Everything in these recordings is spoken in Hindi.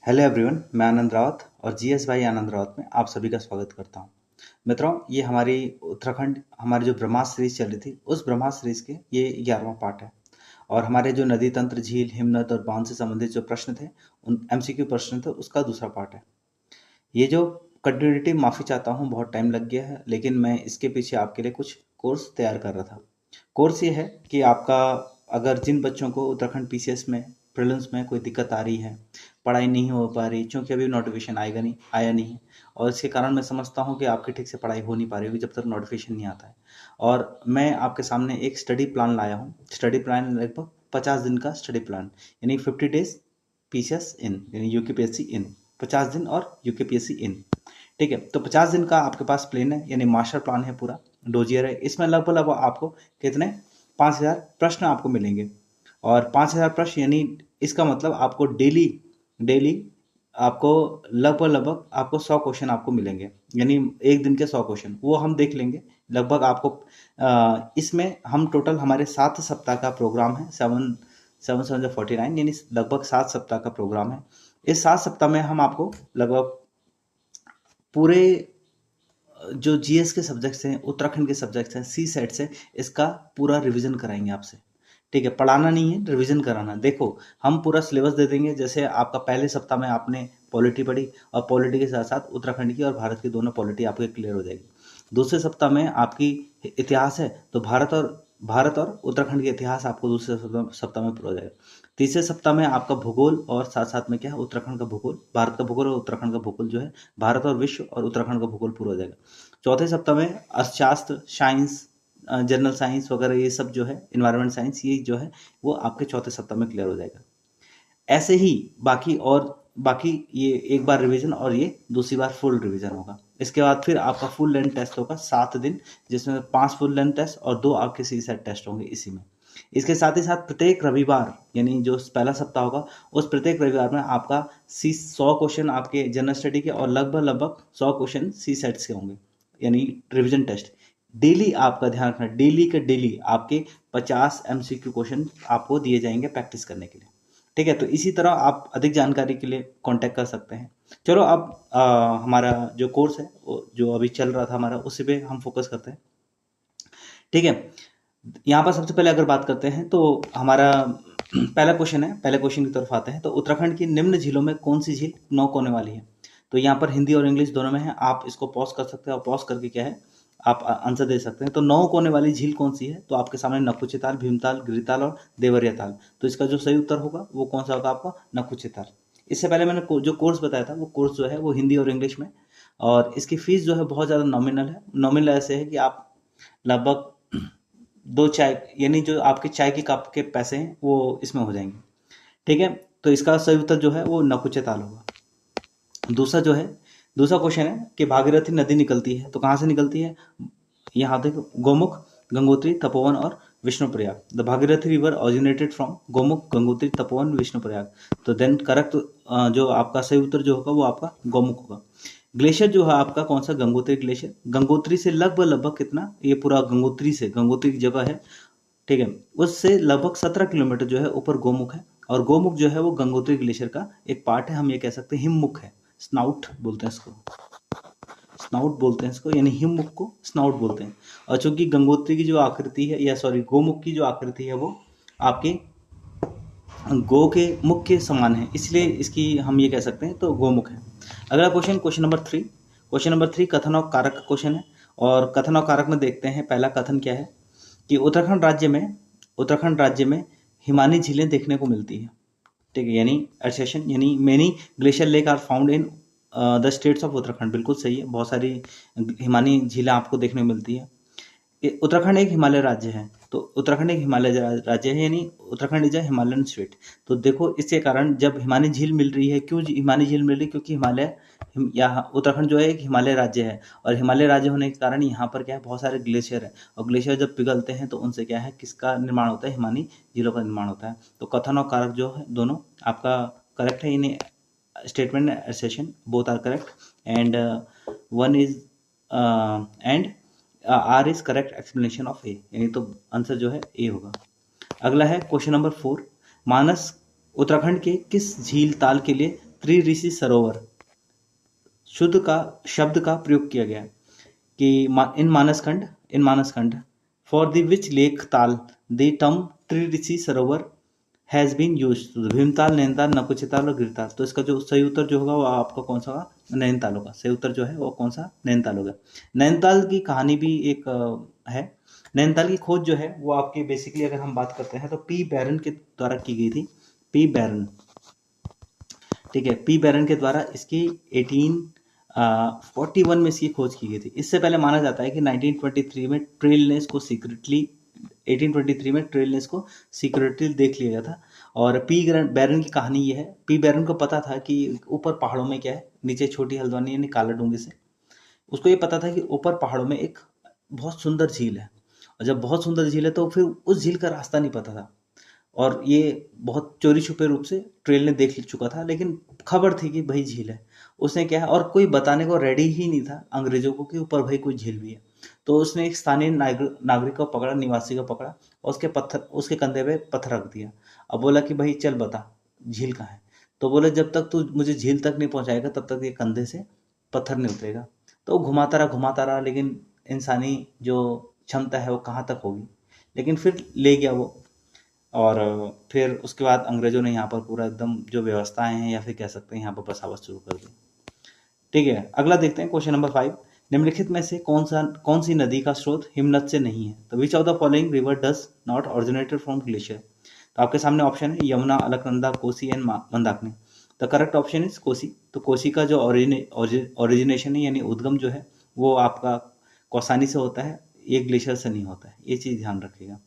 हेलो एवरीवन, मैं आनंद रावत और जीएस भाई आनंद रावत में आप सभी का स्वागत करता हूं। मित्रों, ये हमारी उत्तराखंड हमारी जो ब्रह्मास्त्र सीरीज चल रही थी उस ब्रह्मास्त्र सीरीज के ये 11वां पार्ट है। और हमारे जो नदी तंत्र, झील, हिमनद और बांध से संबंधित जो प्रश्न थे, उन एमसीक्यू प्रश्न थे, उसका दूसरा पार्ट है। ये जो कंटिन्यूटी, माफ़ी चाहता हूँ बहुत टाइम लग गया है, लेकिन मैं इसके पीछे आपके लिए कुछ कोर्स तैयार कर रहा था। कोर्स ये है कि आपका अगर जिन बच्चों को उत्तराखंड पीसीएस में प्रीलिम्स में कोई दिक्कत आ रही है, पढ़ाई नहीं हो पा रही, क्योंकि अभी नोटिफिकेशन आया नहीं है, और इसके कारण मैं समझता हूँ कि आपकी ठीक से पढ़ाई हो नहीं पा रही होगी जब तक नोटिफिकेशन नहीं आता है। और मैं आपके सामने एक स्टडी प्लान लाया हूँ। स्टडी प्लान लगभग 50 दिन का स्टडी प्लान, यानी 50 डेज पीसीएस इन, यानी यूकेपीएससी इन, 50 दिन और यूकेपीएससी इन। ठीक है, तो 50 दिन का आपके पास प्लान है, यानी मास्टर प्लान है, पूरा डोजियर है। इसमें लगभग आपको कितने 5000 प्रश्न आपको मिलेंगे। और 5000 प्रश्न यानी इसका मतलब आपको डेली डेली आपको लगभग आपको 100 क्वेश्चन आपको मिलेंगे, यानी एक दिन के 100 क्वेश्चन वो हम देख लेंगे। लगभग आपको इसमें हम टोटल हमारे 7 सप्ताह का प्रोग्राम है, 7 7 49, यानी लगभग 7 सप्ताह का प्रोग्राम है। इस 7 सप्ताह में हम आपको लगभग पूरे जो जीएस के सब्जेक्ट्स हैं, उत्तराखंड के सब्जेक्ट्स हैं, सी सेट से इसका पूरा रिवीजन कराएंगे आपसे। ठीक है, पढ़ाना नहीं है, रिवीजन कराना। देखो, हम पूरा सिलेबस दे देंगे। जैसे आपका पहले सप्ताह में आपने पॉलिटी पढ़ी, और पॉलिटी के साथ साथ उत्तराखंड की और भारत की दोनों पॉलिटी आपके क्लियर हो जाएगी। दूसरे सप्ताह में आपकी इतिहास है, तो भारत और उत्तराखंड के इतिहास आपको दूसरे सप्ताह में पूरा हो जाएगा। तीसरे सप्ताह में आपका भूगोल, और साथ साथ में क्या है, उत्तराखंड का भूगोल, भारत का भूगोल और उत्तराखंड का भूगोल जो है, भारत और विश्व और उत्तराखंड का भूगोल पूरा हो जाएगा। चौथे सप्ताह में अर्थशास्त्र, साइंस, जनरल साइंस वगैरह, ये सब जो है, इन्वायरमेंट साइंस, ये जो है वो आपके चौथे सप्ताह में क्लियर हो जाएगा। ऐसे ही बाकी ये एक बार रिवीजन और ये दूसरी बार फुल रिवीजन होगा। इसके बाद फिर आपका फुल लेंथ टेस्ट होगा 7 दिन, जिसमें 5 फुल लेंथ टेस्ट और 2 आपके सी सेट टेस्ट होंगे इसी में। इसके साथ ही साथ प्रत्येक रविवार, यानी जो पहला सप्ताह होगा उस प्रत्येक रविवार में आपका 100 क्वेश्चन आपके जनरल स्टडी के और लगभग 100 क्वेश्चन सी सेट्स के होंगे, यानी रिवीजन टेस्ट। डेली आपका ध्यान रखना, डेली के डेली आपके 50 एमसीक्यू क्वेश्चन आपको दिए जाएंगे प्रैक्टिस करने के लिए। ठीक है, तो इसी तरह आप अधिक जानकारी के लिए कांटेक्ट कर सकते हैं। चलो अब हमारा जो कोर्स है जो अभी चल रहा था हमारा, उसी पे हम फोकस करते हैं। ठीक है, यहाँ पर सबसे पहले अगर बात करते हैं तो हमारा पहला क्वेश्चन है, पहले क्वेश्चन की तरफ आते हैं। तो उत्तराखंड की निम्न झीलों में कौन सी झील 9 कोने वाली है? तो यहाँ पर हिंदी और इंग्लिश दोनों में है, आप इसको पॉज कर सकते हैं और पॉज करके क्या है आप आंसर दे सकते हैं। तो 9 कोने वाली झील कौन सी है? तो आपके सामने नकुचे ताल, भीमताल, गिरिताल और देवरिया ताल। तो इसका जो सही उत्तर होगा वो कौन सा होगा आपका? नकुचे ताल। इससे पहले मैंने जो कोर्स बताया था वो कोर्स जो है वो हिंदी और इंग्लिश में, और इसकी फीस जो है बहुत ज़्यादा नॉमिनल है। नॉमिनल ऐसे है कि आप लगभग 2 चाय, यानी जो आपके चाय के कप के पैसे हैं वो इसमें हो जाएंगे। ठीक है, तो इसका सही उत्तर जो है वो नकुचे ताल होगा। दूसरा क्वेश्चन है कि भागीरथी नदी निकलती है, तो कहाँ से निकलती है? यहाँ देखो, गोमुख, गंगोत्री, तपोवन और Vishnuprayag. The Bhagirathi river originated from Gomukh, Gangotri, Tapovan, Vishnuprayag. तो देन करेक्ट जो आपका सही उत्तर जो होगा वो आपका गोमुख होगा। ग्लेशियर जो है आपका कौन सा? गंगोत्री ग्लेशियर। गंगोत्री से लगभग कितना, ये पूरा गंगोत्री की जगह है, ठीक है, उससे लगभग 17 किलोमीटर जो है ऊपर गोमुख है। और गोमुख जो है वो गंगोत्री ग्लेशियर का एक पार्ट है, हम ये कह सकते हैं हिममुख है। स्नाउट बोलते हैं इसको, यानी हिममुख को स्नाउट बोलते हैं। और चूंकि गंगोत्री की जो आकृति है, या सॉरी गोमुख की जो आकृति है वो आपके गो के मुख के समान है, इसलिए इसकी हम ये कह सकते हैं तो गोमुख है। अगला क्वेश्चन, क्वेश्चन नंबर 3 कथन और कारक का क्वेश्चन है। और कथन और कारक में देखते हैं, पहला कथन क्या है कि उत्तराखंड राज्य में हिमानी झीलें देखने को मिलती है। ठीक है, यानी एसेशन, यानी many glacier lake are found in the states of Uttarakhand. बिल्कुल सही है, बहुत सारी हिमानी झीलें आपको देखने को मिलती है। उत्तराखंड एक हिमालय राज्य है, तो उत्तराखंड एक हिमालय राज्य है, यानी Uttarakhand is a Himalayan state. तो देखो, इसके कारण जब हिमानी झील मिल रही है, क्यों हिमानी झील मिल रही है? क्योंकि यहाँ उत्तराखंड जो है एक हिमालय राज्य है, और हिमालय राज्य होने के कारण यहाँ पर क्या है, बहुत सारे ग्लेशियर है, और ग्लेशियर जब पिघलते हैं तो उनसे क्या है, किसका निर्माण होता है? हिमानी झीलों का निर्माण होता है। तो कथन और कारक जो है दोनों आपका करेक्ट है, इन्हें statement assertion both are correct, and one is and R is correct explanation of A, यानी तो आंसर जो है ए होगा। अगला है क्वेश्चन नंबर 4, मानस उत्तराखंड के किस झील ताल के लिए त्रिऋषि सरोवर शुद्ध का शब्द का प्रयोग किया गया है कि in Manaskhand for the which lake tal the term Tririshi Sarovar has been use. Bhimtal, Nainital, Naukuchiatal और गिरताल। तो इसका जो सही उत्तर जो होगा वो आपका कौन सा होगा? नैनीताल होगा। सही उत्तर जो है वो कौन सा? नैनीताल होगा। नैनीताल की कहानी भी एक है। नैनीताल की खोज जो है वो आपकी बेसिकली अगर हम बात करते हैं तो पी बैरन के द्वारा की गई थी। पी बैरन, ठीक है, पी बैरन के द्वारा इसकी 1841 में इसकी खोज की गई थी। इससे पहले माना जाता है कि 1923 में ट्रेल को सीक्रेटली 1823 में ट्रेल को सीक्रेटली देख लिया गया था। और पी बैरन की कहानी ये है, पी बैरन को पता था कि ऊपर पहाड़ों में क्या है, नीचे छोटी हल्द्वानी यानी काला डूंगी से उसको ये पता था कि ऊपर पहाड़ों में एक बहुत सुंदर झील है। और जब बहुत सुंदर झील है तो फिर उस झील का रास्ता नहीं पता था और ये बहुत चोरी छुपे रूप से ट्रेल ने देख चुका था, लेकिन खबर थी कि भाई झील है। उसने क्या है, और कोई बताने को रेडी ही नहीं था अंग्रेजों को कि ऊपर भाई कोई झील भी है। तो उसने एक स्थानीय नागरिक को पकड़ा, निवासी को पकड़ा और उसके कंधे पे पत्थर रख दिया। अब बोला कि भाई चल बता झील कहाँ है। तो बोले जब तक तू मुझे झील तक नहीं पहुंचाएगा तब तक ये कंधे से पत्थर नहीं उतरेगा। तो घुमाता रहा, लेकिन इंसानी जो क्षमता है वो कहाँ तक होगी, लेकिन फिर ले गया वो। और फिर उसके बाद अंग्रेजों ने यहाँ पर पूरा एकदम जो व्यवस्थाएं हैं या फिर कह सकते हैं यहाँ पर बसावट शुरू कर दी। ठीक है, अगला देखते हैं क्वेश्चन नंबर 5। निम्नलिखित में से कौन सी नदी का स्रोत हिमनद से नहीं है? तो which of the following river does not originated from glacier? तो आपके सामने ऑप्शन है Yamuna, Alaknanda, Kosi and Mandakini. The correct option is Kosi. तो कोसी का जो ओरिजिनेशन है यानी उद्गम जो है वो आपका कौसानी से होता है, ये ग्लेशियर से नहीं होता है, ये चीज़ ध्यान रखिएगा।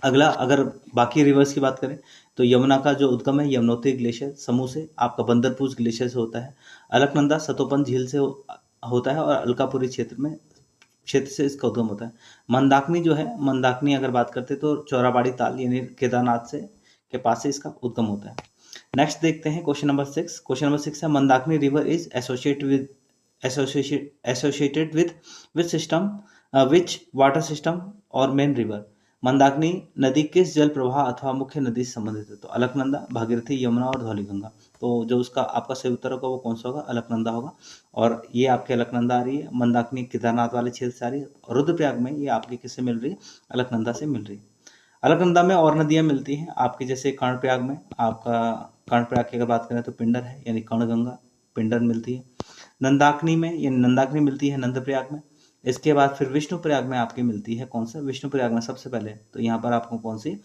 अगला, अगर बाकी रिवर्स की बात करें तो यमुना का जो उद्गम है यमुनोत्री ग्लेशियर समूह से, आपका बंदरपूर ग्लेशियर से होता है। अलकनंदा सतोपन झील से होता है और अलकापुरी क्षेत्र से इसका उद्गम होता है। मंदाकिनी जो है, मंदाकिनी अगर बात करते तो चौराबाड़ी ताल यानी केदारनाथ से के पास से इसका उद्गम होता है। नेक्स्ट देखते हैं क्वेश्चन नंबर 6। क्वेश्चन नंबर 6 है Mandakini river is associated with system which water system और मेन रिवर? मंदाकिनी नदी किस जल प्रवाह अथवा मुख्य नदी से संबंधित है? तो अलकनंदा, भागीरथी, यमुना और धौलीगंगा। तो जो उसका आपका सही उत्तर होगा वो कौन सा होगा? अलकनंदा होगा। और ये आपके अलकनंदा आ रही है, मंदाकिनी केदारनाथ वाले क्षेत्र से आ रही है, और रुद्रप्रयाग में ये आपकी किससे मिल रही है? अलकनंदा से मिल रही है। अलकनंदा में और नदियां मिलती हैं आपकी, जैसे कर्णप्रयाग में आपका, कर्णप्रयाग की अगर बात करें तो पिंडर है यानी कर्णगंगा, पिंडर मिलती है। नंदाकिनी में यानी नंदाकिनी मिलती है नंदप्रयाग में। इसके बाद फिर विष्णुप्रयाग में आपकी मिलती है कौन सा? विष्णुप्रयाग में सबसे पहले तो यहाँ पर आपको कौन सी?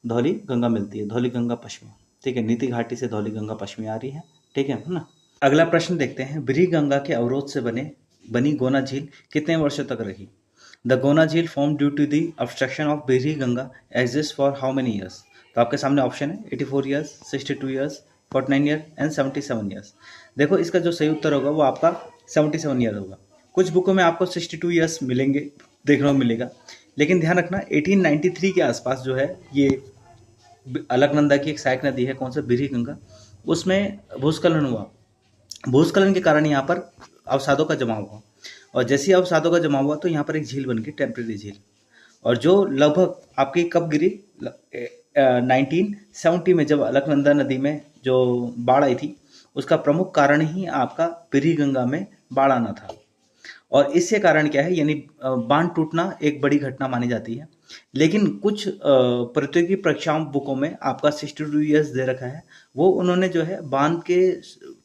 धौली गंगा मिलती है, धौली गंगा पश्चिमी। ठीक है, नीति घाटी से धौली गंगा पश्चिमी आ रही है। ठीक है ना। अगला प्रश्न देखते हैं, ब्री गंगा के अवरोध से बनी गोना झील कितने वर्षों तक रही? द गोना झील form due to the obstruction of Birahi Ganga exist for how many years? तो आपके सामने ऑप्शन है 84 years, 62 years, 49 year and 77 years. देखो इसका जो सही उत्तर होगा वो आपका 77 ईयर होगा। कुछ बुकों में आपको 62 ईयर्स मिलेंगे, देखने को मिलेगा, लेकिन ध्यान रखना 1893 के आसपास जो है ये अलकनंदा की एक सहायक नदी है, कौन सा? बिरी गंगा, उसमें भूस्खलन हुआ। भूस्खलन के कारण यहाँ पर अवसादों का जमाव हुआ, और जैसे ही अवसादों का जमाव हुआ तो यहाँ पर एक झील बन गई, टेम्परेरी झील। और जो लगभग आपकी कब गिरी? 1970 में, जब अलकनंदा नदी में जो बाढ़ आई थी उसका प्रमुख कारण ही आपका बिरी गंगा में बाढ़ आना था। और इससे कारण क्या है, यानी बांध टूटना एक बड़ी घटना मानी जाती है। लेकिन कुछ प्रतियोगी परीक्षाओं बुकों में आपका 62 ईयर्स दे रखा है, वो उन्होंने जो है बांध के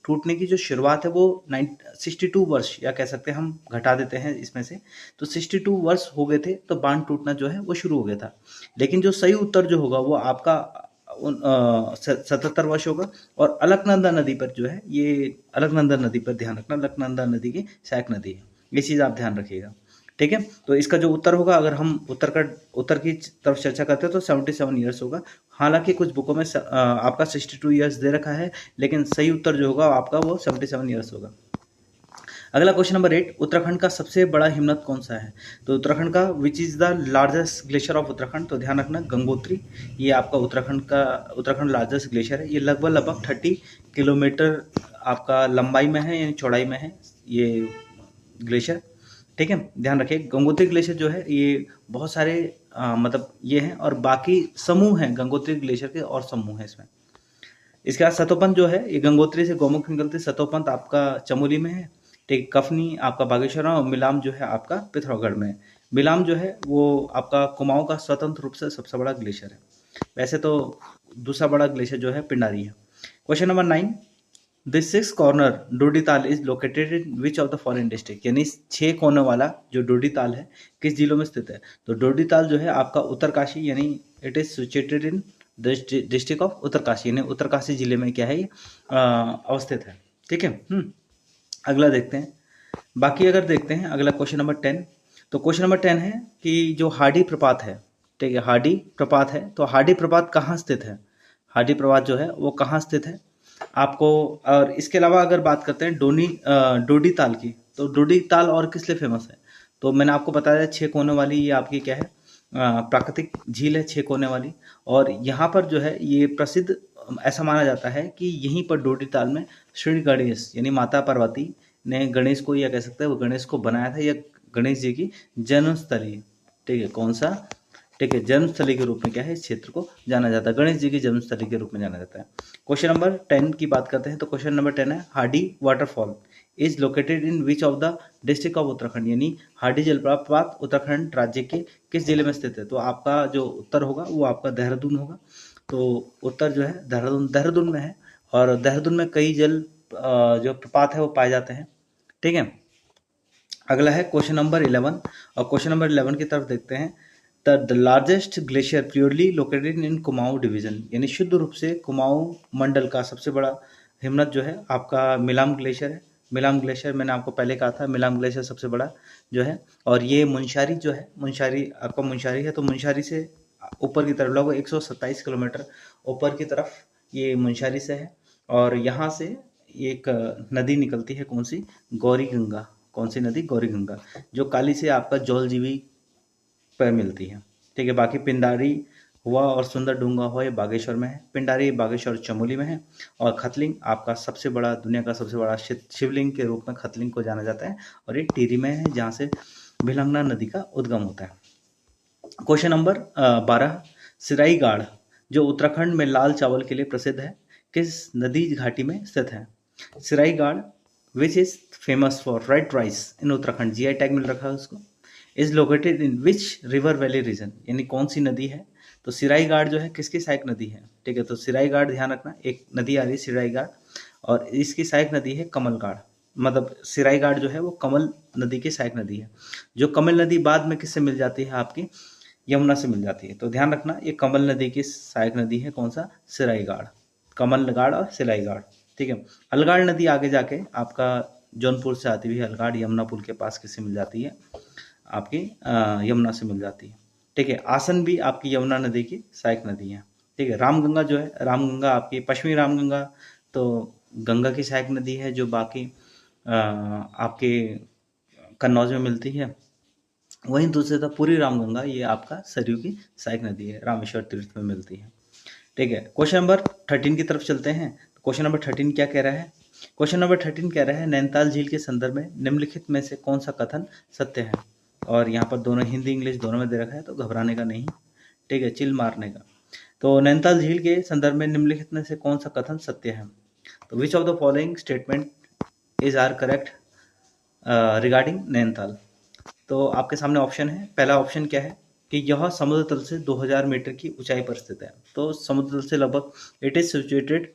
टूटने की जो शुरुआत है वो 62 वर्ष, या कह सकते हैं हम घटा देते हैं इसमें से, तो 62 वर्ष हो गए थे तो बांध टूटना जो है वो शुरू हो गया था। लेकिन जो सही उत्तर जो होगा वो आपका 77 वर्ष होगा। और अलकनंदा नदी पर जो है, ये अलकनंदा नदी पर ध्यान रखना, अलकनंदा नदी की सहायक नदी है, ये चीज़ आप ध्यान रखिएगा। ठीक है, तो इसका जो उत्तर होगा, अगर हम उत्तर की तरफ चर्चा करते हैं तो 77 ईयर्स होगा। हालांकि कुछ बुकों में आपका 62 ईयर्स दे रखा है, लेकिन सही उत्तर जो होगा आपका वो 77 ईयर्स होगा। अगला क्वेश्चन नंबर 8, उत्तराखंड का सबसे बड़ा हिमनद कौन सा है? तो उत्तराखंड का विच is the largest glacier of Uttarakhand? तो ध्यान रखना गंगोत्री, ये आपका उत्तराखंड लार्जेस्ट ग्लेशियर है। ये लगभग 30 किलोमीटर आपका लंबाई में है यानी चौड़ाई में है ये ग्लेशियर। ठीक है, ध्यान रखिए गंगोत्री ग्लेशियर जो है ये बहुत सारे मतलब ये हैं, और बाकी समूह हैं गंगोत्री ग्लेशियर के, और समूह हैं इसमें। इसके बाद सतोपंथ जो है ये गंगोत्री से गौमुख निकलती सतोपंथ आपका चमोली में है। ठीक, कफनी आपका बागेश्वर में और मिलाम जो है आपका पिथौरागढ़ में है। मिलाम जो है वो आपका कुमाऊं का स्वतंत्र रूप से सबसे बड़ा ग्लेशियर है। वैसे तो दूसरा बड़ा ग्लेशियर जो है पिंडारी है। Question number 9, the six corner Dodital is located in which of the following district, यानी 6 कोने वाला जो डोडीताल है किस जिलों में स्थित है। तो डोडीताल जो है आपका उत्तरकाशी, यानी it is situated in district of Uttarkashi, यानी उत्तरकाशी जिले में क्या है ये अवस्थित है। ठीक है। अगला देखते हैं। बाकी अगर देखते हैं अगला क्वेश्चन नंबर 10, तो क्वेश्चन नंबर 10 है कि जो हाडी प्रपात है, ठीक है, हाडी प्रपात है, तो हाडी प्रपात कहाँ स्थित है, हाडी प्रपात जो है वो कहाँ स्थित है आपको। और इसके अलावा अगर बात करते हैं डोडी ताल की, तो डोडी ताल और किस लिए फेमस है, तो मैंने आपको बताया 6 कोने वाली ये आपकी क्या है प्राकृतिक झील है 6 कोने वाली। और यहाँ पर जो है ये प्रसिद्ध ऐसा माना जाता है कि यहीं पर डोडी ताल में श्री गणेश यानी माता पार्वती ने गणेश को, या कह सकते हैं वो गणेश को बनाया था, या गणेश जी की जन्मस्थली, ठीक है, कौन सा, ठीक है, जन्मस्थली के रूप में क्या है इस क्षेत्र को जाना जाता है, गणेश जी की जन्मस्थली के रूप में जाना जाता है। क्वेश्चन नंबर 10 की बात करते हैं, तो क्वेश्चन नंबर 10 है Hadi waterfall is located in which of the district of Uttarakhand, यानी हाडी जलप्रपात उत्तराखंड राज्य के किस जिले में स्थित है। तो आपका जो उत्तर होगा वो आपका देहरादून होगा। तो उत्तर जो है देहरादून में है, और देहरादून में कई जल जो प्रपात है वो पाए जाते हैं। ठीक है। अगला है क्वेश्चन नंबर 11, और क्वेश्चन नंबर 11 की तरफ देखते हैं। The largest glacier purely located in Kumaon division, यानी शुद्ध रूप से कुमाऊं मंडल का सबसे बड़ा हिमनद जो है आपका मिलाम ग्लेशियर है। मिलाम ग्लेशियर मैंने आपको पहले कहा था, मिलाम ग्लेशियर सबसे बड़ा जो है, और ये मुनस्यारी जो है, मुनस्यारी आपका मुनस्यारी है, तो मुनस्यारी से ऊपर की तरफ लगभग 127 किलोमीटर ऊपर की तरफ ये मुनस्यारी से है। और यहाँ से एक नदी निकलती है, कौन सी, गौरी गंगा। कौन सी नदी, गौरी गंगा, जो काली से आपका जौलजीबी पर मिलती है। ठीक है। बाकी पिंडारी हुआ और सुंदर डूंगा हुआ ये बागेश्वर में है, पिंडारी बागेश्वर चमोली में है। और खतलिंग आपका सबसे बड़ा, दुनिया का सबसे बड़ा शिवलिंग के रूप में खतलिंग को जाना जाता है, और ये टिहरी में है जहाँ से भिलंगना नदी का उद्गम होता है। क्वेश्चन नंबर 12, सिराई गाड़ जो उत्तराखंड में लाल चावल के लिए प्रसिद्ध है किस नदी घाटी में स्थित है। Sirai Gad which is famous for red rice in Uttarakhand, GI tag मिल रखा है उसको, is located in which river valley region, यानी कौन सी नदी है। तो सिराई गाड़ जो है किसकी सहायक नदी है। ठीक है। तो सिराई गाड़ ध्यान रखना, एक नदी आ रही है सिराई गाड़, और इसकी सहायक नदी है कमल गाड़। मतलब सिराई गाड़ जो है वो कमल नदी की सहायक नदी है। जो कमल नदी बाद में किससे मिल जाती है, आपकी यमुना से मिल जाती है। तो ध्यान रखना ये कमल नदी की सहायक नदी है, कौन सा, सिराई गाड़, कमल गाड़ और सिराई गाड़। ठीक है। अलगाड़ नदी आगे जाके आपका जौनपुर से आती हुई अलगाड़ यमुना पुल के पास किससे मिल जाती है, आपकी यमुना से मिल जाती है। ठीक है। आसन भी आपकी यमुना नदी की सहायक नदी है। ठीक है। रामगंगा जो है, रामगंगा आपकी पश्चिमी रामगंगा तो गंगा की सहायक नदी है, जो बाकी आपके कन्नौज में मिलती है। वहीं दूसरी तरफ पूरी रामगंगा ये आपका सरयू की सहायक नदी है, रामेश्वर तीर्थ में मिलती है। ठीक है। क्वेश्चन नंबर 13 की तरफ चलते हैं। क्वेश्चन नंबर 13 क्या कह रहा है, क्वेश्चन नंबर 13 कह रहा है नैनीताल झील के संदर्भ में निम्नलिखित में से कौन सा कथन सत्य है। और यहाँ पर दोनों हिंदी इंग्लिश दोनों में दे रखा है, तो घबराने का नहीं, ठीक है, चिल मारने का। तो नैनीताल झील के संदर्भ में निम्नलिखित में से कौन सा कथन सत्य है। तो which of the following statement is are correct regarding Nainital. तो आपके सामने ऑप्शन है, पहला ऑप्शन क्या है कि यह समुद्र तल से 2000 मीटर की ऊंचाई पर स्थित है। तो समुद्र तल से लगभग it is situated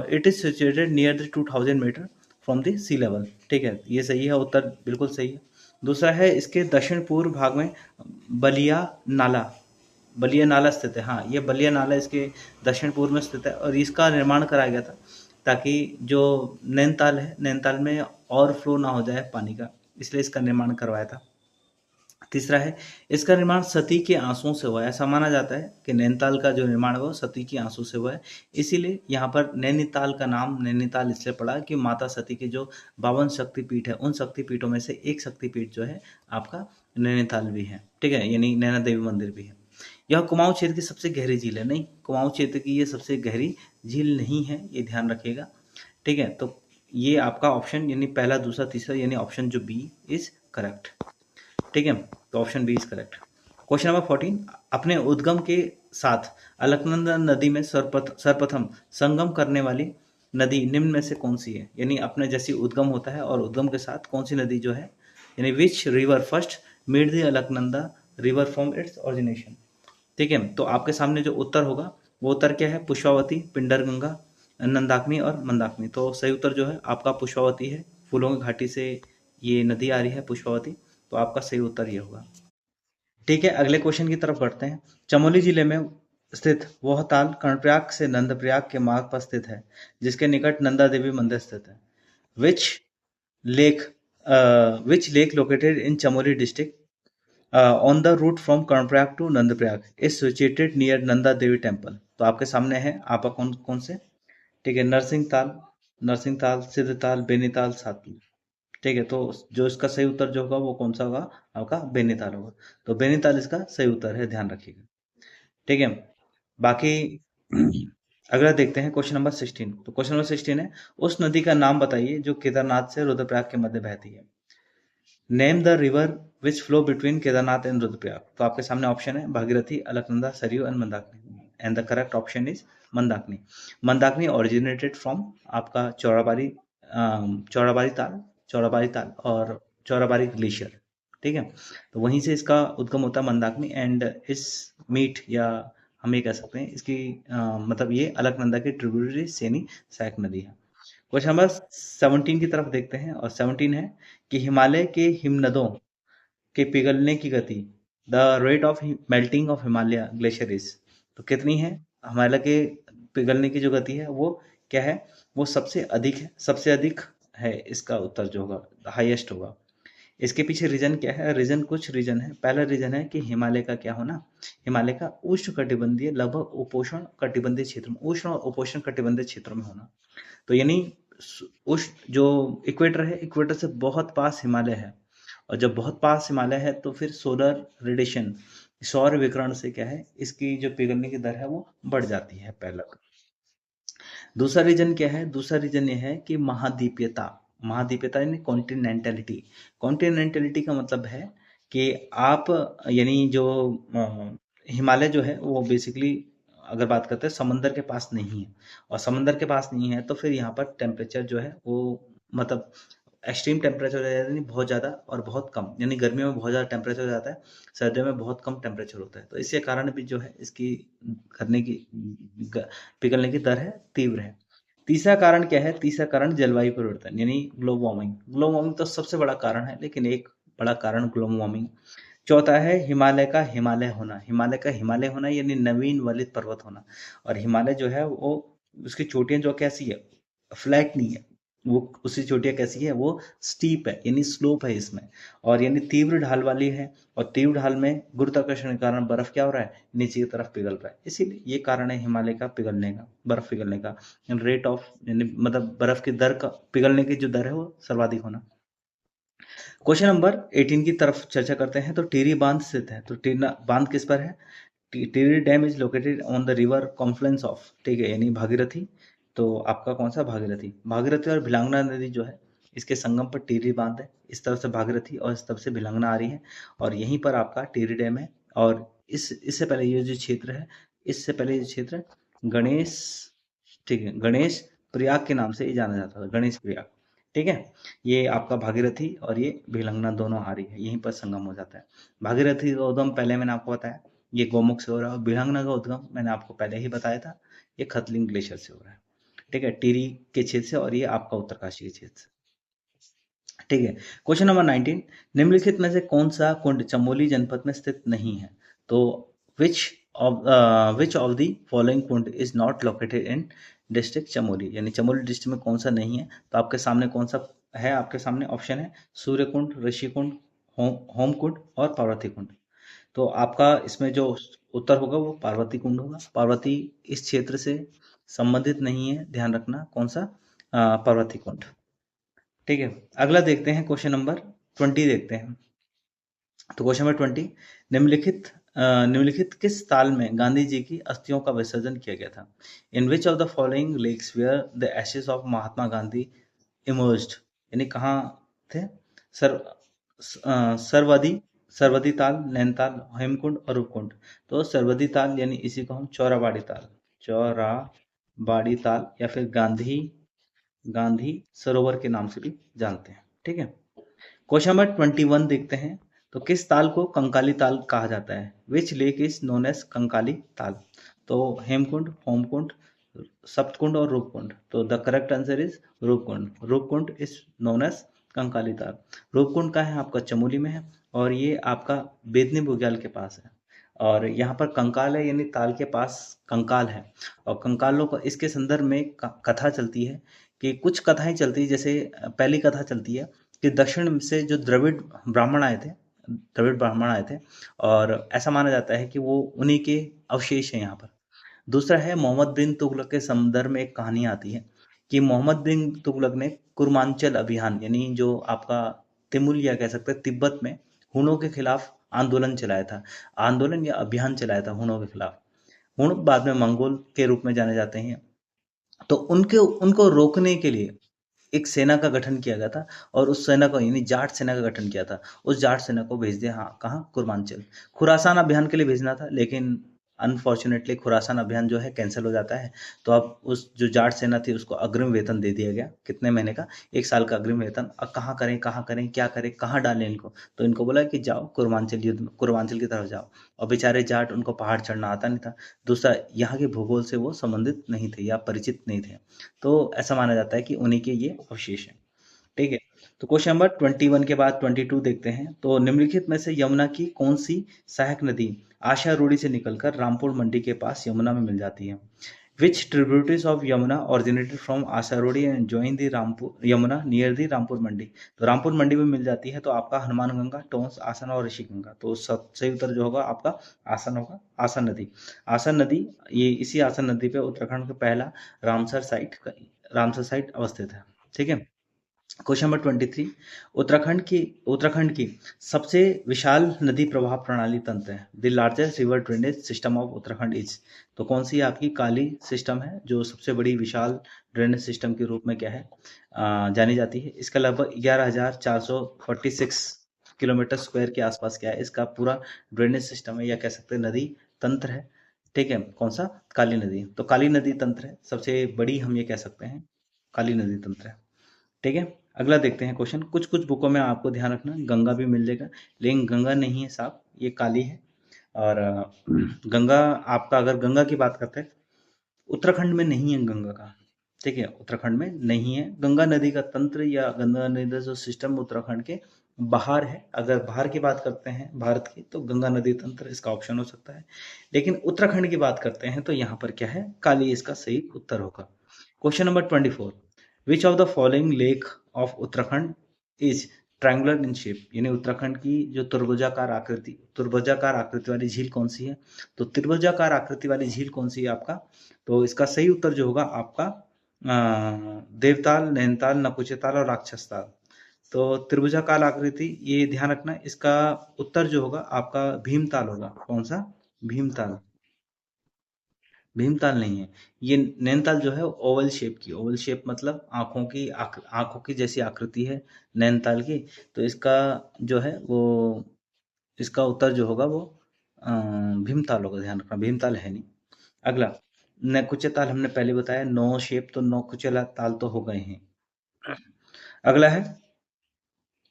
it is situated near the 2000 meter from the sea level. ठीक है, ये सही है, उत्तर बिल्कुल सही है। दूसरा है इसके दक्षिण पूर्व भाग में बलिया नाला स्थित है। हाँ, ये बलिया नाला इसके दक्षिण पूर्व में स्थित है, और इसका निर्माण कराया गया था ताकि जो नैनीताल है, नैनीताल में ओवरफ्लो ना हो जाए पानी का, इसलिए इसका निर्माण करवाया था। तीसरा है इसका निर्माण सती के आंसुओं से हुआ है। ऐसा माना जाता है कि नैनीताल का जो निर्माण हुआ सती के आंसू से हुआ है, इसीलिए यहाँ पर नैनीताल का नाम नैनीताल इसलिए पड़ा कि माता सती के जो 52 शक्तिपीठ है, उन शक्तिपीठों में से एक शक्तिपीठ जो है आपका नैनीताल भी है। ठीक है, यानी नैना देवी मंदिर भी है। यह कुमाऊं क्षेत्र की सबसे गहरी झील है, नहीं, कुमाऊं क्षेत्र की ये सबसे गहरी झील नहीं है, ये ध्यान रखिएगा। ठीक है, तो ये आपका ऑप्शन यानी पहला दूसरा तीसरा यानी ऑप्शन जो बी इज करेक्ट। ठीक है, तो option B is correct. Question number 14, अपने उद्गम के साथ अलकनंदा नदी में सर्वप्रथम संगम करने वाली नदी निम्न में से कौन सी है? यानी अपने जैसी उद्गम होता है और उद्गम के साथ कौन सी नदी जो है, यानी which river first made the Alaknanda river from its origination. ठीक है, तो आपके सामने जो उत्तर होगा वो उत्तर क्या है? पुष्पावती, पिंडर गंगा, नंदाकिनी और मंदाकिनी। तो सही उत्तर जो है आपका पुष्पावती है। फूलों की घाटी से ये नदी आ रही है पुष्पावती, तो आपका सही उत्तर ये होगा। ठीक है, अगले क्वेश्चन की तरफ बढ़ते हैं। चमोली जिले में स्थित वह ताल कर्णप्रयाग से नंदप्रयाग के मार्ग पर स्थित है, जिसके निकट नंदा देवी मंदिर स्थित है। Which lake which lake located in Chamoli district on the route from Karnaprayag to Nandaprayag is situated near Nanda Devi temple. तो आपके सामने है, आपका कौन कौन से? ठीक है, नरसिंह ताल, सिद्ध ताल, बेनीताल, सातपुर। ठीक है, तो जो इसका सही उत्तर जो होगा वो कौन सा होगा? आपका बेनीताल होगा। तो बेनीताल इसका सही उत्तर है, ध्यान रखिएगा। ठीक है, बाकी अगला देखते हैं क्वेश्चन नंबर 16। तो क्वेश्चन नंबर 16 है, उस नदी का नाम बताइए जो केदारनाथ से रुद्रप्रयाग के मध्य बहती है। Name the river which flow between Kedarnath and Rudraprayag. तो आपके सामने ऑप्शन है Bhagirathi, Alaknanda, Saryu and Mandakini, and the correct option is Mandakini. Mandakini originated from आपका चौड़ाबाड़ी ताल और चौड़ाबाड़ी ग्लेशियर। ठीक है, तो वहीं से इसका उद्गम होता है मंदाकिनी, एंड इस मीट या हम ये कह सकते हैं इसकी मतलब ये अलकनंदा की ट्रिब्यूटरी सेनी सहायक नदी है। क्वेश्चन नंबर 17 की तरफ देखते हैं, और 17 है कि हिमालय के हिमनदों के पिघलने की गति, the rate of melting of Himalaya glacier is. तो कितनी है हिमालय के पिघलने की जो गति है वो क्या है? वो सबसे अधिक है, सबसे अधिक है इसका उत्तर जो होगा, हाईएस्ट होगा। इसके पीछे रीजन क्या है? रीजन कुछ रीजन है। पहला रीजन है कि हिमालय का क्या होना, हिमालय का उष्ण कटिबंधीय लगभग उपोष्ण कटिबंधीय क्षेत्र में, उष्ण और उपोष्ण कटिबंधीय क्षेत्रों में होना। तो यानी उष्ण जो इक्वेटर है, इक्वेटर से बहुत पास हिमालय है, और जब बहुत पास हिमालय है तो फिर सोलर रेडिएशन, सौर विकिरण से क्या है, इसकी जो पिघलने की दर है वो बढ़ जाती है, पहला। दूसरा रीजन क्या है? दूसरा रीजन ये है कि महाद्वीपीयता, महाद्वीपीयता यानी कॉन्टिनेंटलिटी। कॉन्टिनेंटलिटी का मतलब है कि आप, यानी जो हिमालय जो है वो बेसिकली अगर बात करते हैं समंदर के पास नहीं है, और समंदर के पास नहीं है तो फिर यहाँ पर टेम्परेचर जो है वो मतलब एक्सट्रीम टेम्परेचर हो जाता है, यानी बहुत ज़्यादा और बहुत कम, यानी गर्मियों में बहुत ज़्यादा टेम्परेचर हो जाता है, सर्दियों में बहुत कम टेम्परेचर होता है। तो इसके कारण भी जो है इसकी करने की पिघलने की दर है तीव्र है। तीसरा कारण क्या है? तीसरा कारण जलवायु परिवर्तन यानी ग्लोबल वार्मिंग। ग्लोबल वार्मिंग तो सबसे बड़ा कारण है, लेकिन एक बड़ा कारण ग्लोबल वार्मिंग। चौथा है हिमालय का हिमालय होना, हिमालय का हिमालय होना यानी नवीन वलित पर्वत होना। और हिमालय जो है वो, उसकी चोटियां जो कैसी है, फ्लैट नहीं है, वो उसकी चोटियां कैसी है, वो स्टीप है यानी स्लोप है इसमें, और यानी तीव्र ढाल वाली है। और तीव्र ढाल में गुरुत्वाकर्षण के कारण बर्फ क्या हो रहा है, नीचे की तरफ पिघल रहा है। इसीलिए ये कारण है हिमालय का पिघलने का, बर्फ पिघलने का रेट ऑफ, यानी मतलब बर्फ की दर का, पिघलने की जो दर है वो सर्वाधिक होना। क्वेश्चन नंबर 18 की तरफ चर्चा करते हैं। तो टिहरी बांध स्थित है, तो टिहरी बांध किस पर है? Tehri dam is located on the river Confluence of, ठीक है, यानी भागीरथी। तो आपका कौन सा? भागीरथी। भागीरथी और भिलांगना नदी जो है इसके संगम पर टिहरी बांध है। इस तरफ से भागीरथी और इस तरफ से भिलांगना आ रही है, और यहीं पर आपका टिहरी डैम है। और इससे पहले ये जो क्षेत्र है, इससे पहले ये क्षेत्र गणेश, ठीक है, गणेश प्रयाग के नाम से ये जाना जाता था, गणेश प्रयाग। ठीक है, ये आपका भागीरथी और ये भिलंगना दोनों आ रही है, यहीं पर संगम हो जाता है। भागीरथी का उद्गम पहले मैंने आपको बताया, ये गोमुख से हो रहा है। भिलंगना का उद्गम मैंने आपको पहले ही बताया था, ये खतलिंग ग्लेशियर से हो रहा है। ठीक है, टिहरी के क्षेत्र से, और ये आपका उत्तरकाशी के क्षेत्र से। ठीक है, क्वेश्चन नंबर 19, निम्नलिखित में से कौन सा कुंड चमोली जनपद में स्थित नहीं है? तो which of the following Kund is not located in district Chamoli, यानी चमोली डिस्ट्रिक्ट में कौन सा नहीं है? तो आपके सामने कौन सा है? आपके सामने ऑप्शन है सूर्य कुंड, ऋषि कुंड, होम कुंड और पार्वती कुंड। तो आपका इसमें जो उत्तर होगा वो पार्वती कुंड होगा। पार्वती इस क्षेत्र से संबंधित नहीं है, ध्यान रखना, कौन सा? पार्वती कुंड। ठीक है, अगला देखते हैं, क्वेश्चन नंबर 20 देखते हैं। तो क्वेश्चन नंबर 20, निम्नलिखित निम्नलिखित किस ताल में गांधी जी की अस्थियों का विसर्जन किया गया था? In which of the following lakes where the ashes of Mahatma Gandhi emerged, यानी कहाँ थे? सर सरवादी, सरवदी ताल, नैनीताल, हेमकुंड और रूपकुंड। तो सरवदी ताल यानी इसी को हम चौराबाड़ी ताल, चौराबाड़ी ताल या फिर गांधी गांधी सरोवर के नाम से भी जानते हैं। ठीक है। क्वेश्चन नंबर 21 देखते हैं। तो किस ताल को कंकाली ताल कहा जाता है? Which lake is known as Kankali Tal? तो हेमकुंड, होमकुंड, सप्तकुंड और रूपकुंड। तो the correct answer is Roopkund. Roopkund is known as Kankali Tal. Roopkund का है आपका चमोली में है, और ये आपका बेदनी बुग्याल के पास है। और यहाँ पर कंकाल है यानी ताल के पास कंकाल है। और कंकालों का इसके संदर्भ में कथा चलती है, कि कुछ कथाएं चलती है। जैसे पहली कथा चलती है कि दक्षिण से जो द्रविड़ ब्राह्मण आए थे, और ऐसा माना जाता है कि वो उन्हीं के अवशेष हैं यहाँ पर। दूसरा है मोहम्मद बिन तुगलक के संदर्भ में एक कहानी आती है कि मोहम्मद बिन तुगलक ने कुर्मांचल अभियान यानी जो आपका तिमुल या कह सकते हैं तिब्बत में हुनों के खिलाफ आंदोलन चलाया था। आंदोलन या अभियान चलाया था हुनों के खिलाफ। हुण बाद में मंगोल के रूप में जाने जाते हैं। तो उनके उनको रोकने के लिए एक सेना का गठन किया गया था, और उस सेना को यानी जाट सेना का गठन किया था। उस जाट सेना को भेज दिया, हाँ, कहाँ? कुर्मांचल। खुरासान अभियान के लिए भेजना था, लेकिन अनफॉर्चुनेटली खुरासान अभियान जो है कैंसिल हो जाता है। तो अब उस जो जाट सेना थी उसको अग्रिम वेतन दे दिया गया। कितने महीने का? 1 साल का अग्रिम वेतन। अब कहाँ करें, क्या करें, कहाँ डालें इनको? तो इनको बोला कि जाओ कुर्मांचल युद्ध में, कुर्मांचल की तरफ जाओ। और बेचारे जाट, उनको पहाड़ चढ़ना आता नहीं था। दूसरा, यहाँ के भूगोल से वो संबंधित नहीं थे या परिचित नहीं थे। तो ऐसा माना जाता है कि उन्हीं के ये अवशेष हैं। ठीक है। तो क्वेश्चन नंबर 21 के बाद 22 देखते हैं। तो निम्नलिखित में से यमुना की कौन सी सहायक नदी आशारोड़ी से निकलकर रामपुर मंडी के पास यमुना में मिल जाती है? Which tributaries of Yamuna originated from Asharodi and join the Rampur Yamuna near the Rampur Mandi? तो रामपुर मंडी में मिल जाती है। तो आपका हनुमान गंगा, टोंस, आसन और ऋषि गंगा। तो सही उत्तर जो होगा आपका आसन होगा। आसन नदी, आसन नदी, ये इसी आसन नदी पे उत्तराखंड का पहला रामसर साइट अवस्थित है। ठीक है। Question number 23। उत्तराखंड की सबसे विशाल नदी प्रवाह प्रणाली तंत्र है। The largest river drainage system of Uttarakhand is? तो कौन सी आपकी काली सिस्टम है जो सबसे बड़ी विशाल ड्रेनेज सिस्टम के रूप में क्या है जानी जाती है? इसका लगभग 11,446 किलोमीटर स्क्वायर के आसपास क्या है इसका पूरा ड्रेनेज सिस्टम है, या कह सकते हैं नदी तंत्र है। ठीक है। कौन सा? काली नदी। तो काली नदी तंत्र है, सबसे बड़ी हम ये कह सकते हैं काली नदी तंत्र है। ठीक है। अगला देखते हैं क्वेश्चन। कुछ कुछ बुकों में आपको ध्यान रखना गंगा भी मिल जाएगा, लेकिन गंगा नहीं है साहब, ये काली है। और गंगा, आपका अगर गंगा की बात करते हैं, उत्तराखंड में नहीं है गंगा का। ठीक है, उत्तराखंड में नहीं है गंगा नदी का तंत्र, या गंगा नदी का जो सिस्टम उत्तराखंड के बाहर है। अगर बाहर की बात करते हैं भारत की, तो गंगा नदी तंत्र इसका ऑप्शन हो सकता है। लेकिन उत्तराखंड की बात करते हैं तो यहाँ पर क्या है? काली इसका सही उत्तर होगा। Question number 24। Which of the following lake of Uttarakhand is triangular in shape? यानी उत्तराखंड की जो त्रिभुजाकार आकृति वाली झील कौन सी है? तो त्रिभुजाकार आकृति वाली झील कौन सी है आपका? तो इसका सही उत्तर जो होगा आपका देवताल, नैनीताल, नकुचेताल और राक्षस ताल। तो त्रिभुजाकार आकृति, ये ध्यान रखना, इसका उत्तर जो होगा आपका भीमताल होगा। कौन सा? भीमताल। भीमताल नहीं है, ये नैनीताल जो है ओवल शेप की, ओवल शेप मतलब आंखों की जैसी आकृति है नैनीताल की। तो इसका जो है वो, इसका उत्तर जो होगा वो भीमताल होगा। ध्यान रखना, भीमताल है नहीं। अगला, नकुचे ताल हमने पहले बताया, नो शेप, तो नौकुचे ताल तो हो गए हैं। अगला है,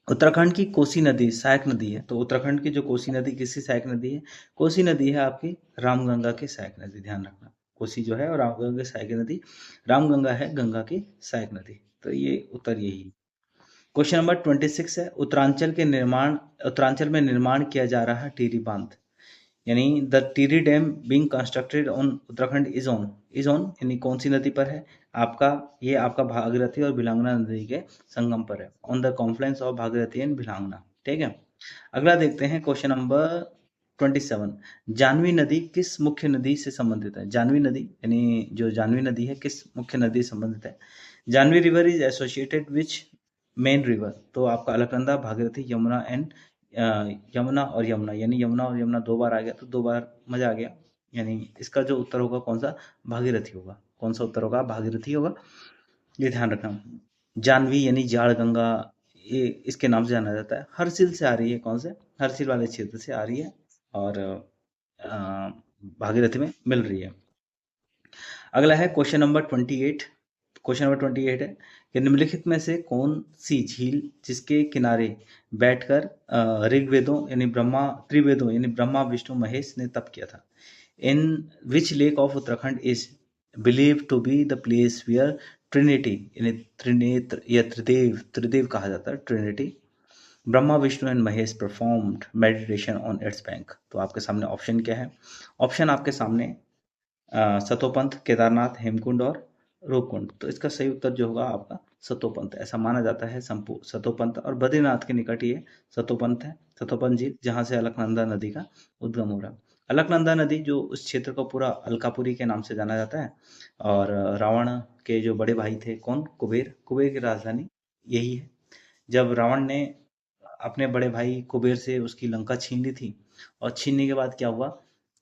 उत्तराखंड की कोसी नदी सहायक नदी है। तो उत्तराखंड की जो कोसी नदी किसकी सहायक नदी है? कोसी नदी है आपकी रामगंगा की सहायक नदी। ध्यान रखना, कोसी जो है और रामगंगा की सहायक नदी, रामगंगा है गंगा की सहायक नदी। तो ये उत्तर यही है। क्वेश्चन नंबर 26 है, उत्तरांचल में निर्माण किया जा रहा है टिहरी बांध, यानी the Tehri dam being constructed on Uttarakhand is on यानी कौन सी नदी पर है? ये आपका भागीरथी और भिलांगना नदी के संगम पर है, on the Confluence of Bhagirathi and Bhilangana. ठीक है। अगला देखते हैं क्वेश्चन नंबर 27। जानवी नदी किस मुख्य नदी से संबंधित है? जानवी नदी यानी जो जानवी नदी है किस मुख्य नदी से संबंधित है? Jahnavi river is associated which main river? तो आपका अलकनंदा, भागीरथी, यमुना यानी यमुना और यमुना 2 बार आ गया, तो 2 बार मजा आ गया। यानी इसका जो उत्तर होगा कौन सा? भागीरथी होगा। कौन सा उत्तर होगा? भागीरथी होगा। ये ध्यान रखना। जानवी यानी जाड़ गंगा, ये इसके नाम से जाना जाता है। हरसिल से आ रही है, कौन से? हरसिल वाले क्षेत्र से आ रही है और भागीरथी में मिल रही है। अगला है क्वेश्चन नंबर 28। क्वेश्चन नंबर 28 है कि निम्नलिखित में से कौन सी झील जिसके किनारे बैठकर ऋग्वेदों यानी ब्रह्मा त्रिवेदों यानी ब्रह्मा विष्णु महेश ने तप किया था। In which lake of Uttarakhand is believe to be the place where trinity यानी त्रिनेत्र या त्रिदेव त्रिदेव कहा जाता है trinity Brahma Vishnu and Mahesh performed meditation on its bank. तो आपके सामने ऑप्शन क्या है? ऑप्शन आपके सामने सतोपंथ, केदारनाथ, हेमकुंड और रूपकुंड। तो इसका सही उत्तर जो होगा आपका सतोपंथ। ऐसा माना जाता है सतोपंथ और बद्रीनाथ के निकट ये सतोपंथ है, सतोपंथ झील, जहाँ से अलकनंदा नदी का उद्गम हो रहा है। अलकनंदा नदी जो उस क्षेत्र को पूरा अलकापुरी के नाम से जाना जाता है और रावण के जो बड़े भाई थे कौन? कुबेर। कुबेर की राजधानी यही है। जब रावण ने अपने बड़े भाई कुबेर से उसकी लंका छीन ली थी और छीनने के बाद क्या हुआ?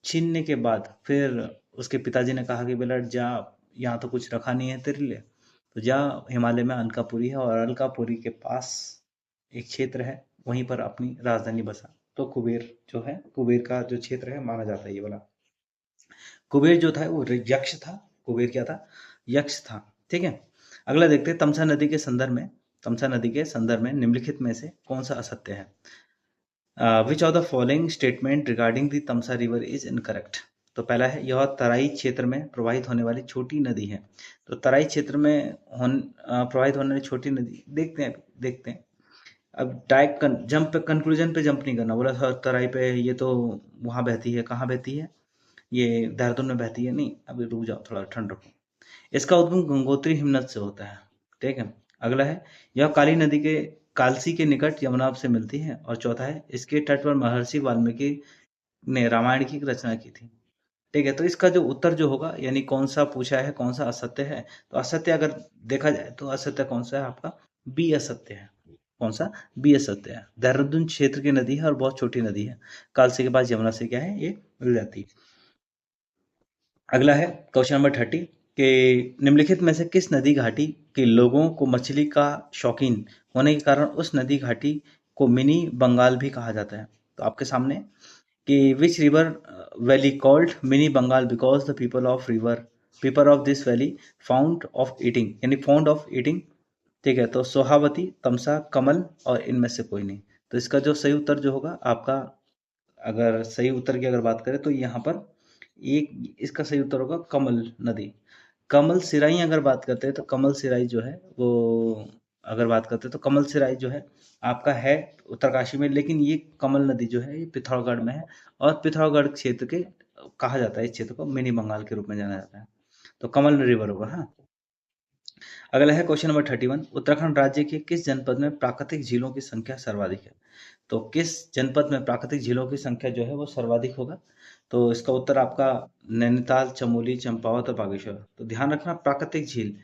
छीनने के बाद फिर उसके पिताजी ने कहा कि बेटा जा, यहाँ तो कुछ रखा नहीं है तेरे लिए, तो जा हिमालय में अलकापुरी है और अलकापुरी के पास एक क्षेत्र है, वहीं पर अपनी राजधानी बसा। तो कुबेर जो है, कुबेर का जो क्षेत्र है माना जाता है ये वाला। कुबेर जो था वो यक्ष था। कुबेर क्या था? यक्ष था। ठीक है। अगला देखते हैं तमसा नदी के संदर्भ में। तमसा नदी के संदर्भ में निम्नलिखित में से कौन सा असत्य है? Which of the following statement regarding the Tamsa river is incorrect. तो पहला है यह तराई क्षेत्र में प्रवाहित होने वाली छोटी नदी है। तो तराई क्षेत्र में प्रवाहित होने वाली छोटी नदी देखते हैं। अब डायरेक्ट जंप पे कंक्लूजन पे जंप नहीं करना। बोला सर तराई पे ये तो वहाँ बहती है, कहाँ बहती है? ये देहरादून में बहती है। नहीं, अभी रुक जाओ, थोड़ा ठंड रखो। इसका उद्गम गंगोत्री हिमनद से होता है। ठीक है। अगला है यह काली नदी के कालसी के निकट यमुना से मिलती है। और चौथा है इसके तट पर महर्षि वाल्मीकि ने रामायण की रचना की थी। ठीक है। तो इसका जो उत्तर जो होगा, यानी कौन सा पूछा है, कौन सा असत्य है, तो असत्य अगर देखा जाए तो असत्य कौन सा है आपका? बी असत्य है। कौन सा? बी असत्य है। देहरादून क्षेत्र की नदी है और बहुत छोटी नदी है। कालसी के पास यमुना से क्या है, ये मिल जाती है। अगला है क्वेश्चन नंबर 30 कि निम्नलिखित में से किस नदी घाटी के लोगों को मछली का शौकीन होने के कारण उस नदी घाटी को मिनी बंगाल भी कहा जाता है। तो आपके सामने कि which river valley called mini Bengal because the people of this valley found of eating यानी फाउंड ऑफ ईटिंग। ठीक है। तो सोहावती, तमसा, कमल और इनमें से कोई नहीं। तो इसका जो सही उत्तर जो होगा आपका, अगर सही उत्तर की अगर बात करें तो यहाँ पर एक इसका सही उत्तर होगा कमल नदी। कमल सिराई अगर बात करते हैं तो कमल सिराई जो है वो, अगर बात करते हैं तो कमल सिराई जो है आपका है उत्तरकाशी में, लेकिन ये कमल नदी जो है ये पिथौरागढ़ में है और पिथौरागढ़ क्षेत्र के कहा जाता है, इस क्षेत्र को मिनी बंगाल के रूप में जाना जाता है। तो कमल रिवर होगा। हाँ। अगला है क्वेश्चन नंबर 31। उत्तराखंड राज्य के किस जनपद में प्राकृतिक झीलों की संख्या सर्वाधिक है? तो किस जनपद में प्राकृतिक झीलों की संख्या जो है वो सर्वाधिक होगा? तो इसका उत्तर आपका नैनीताल, चमोली, चंपावत और बागेश्वर। तो ध्यान रखना प्राकृतिक झील,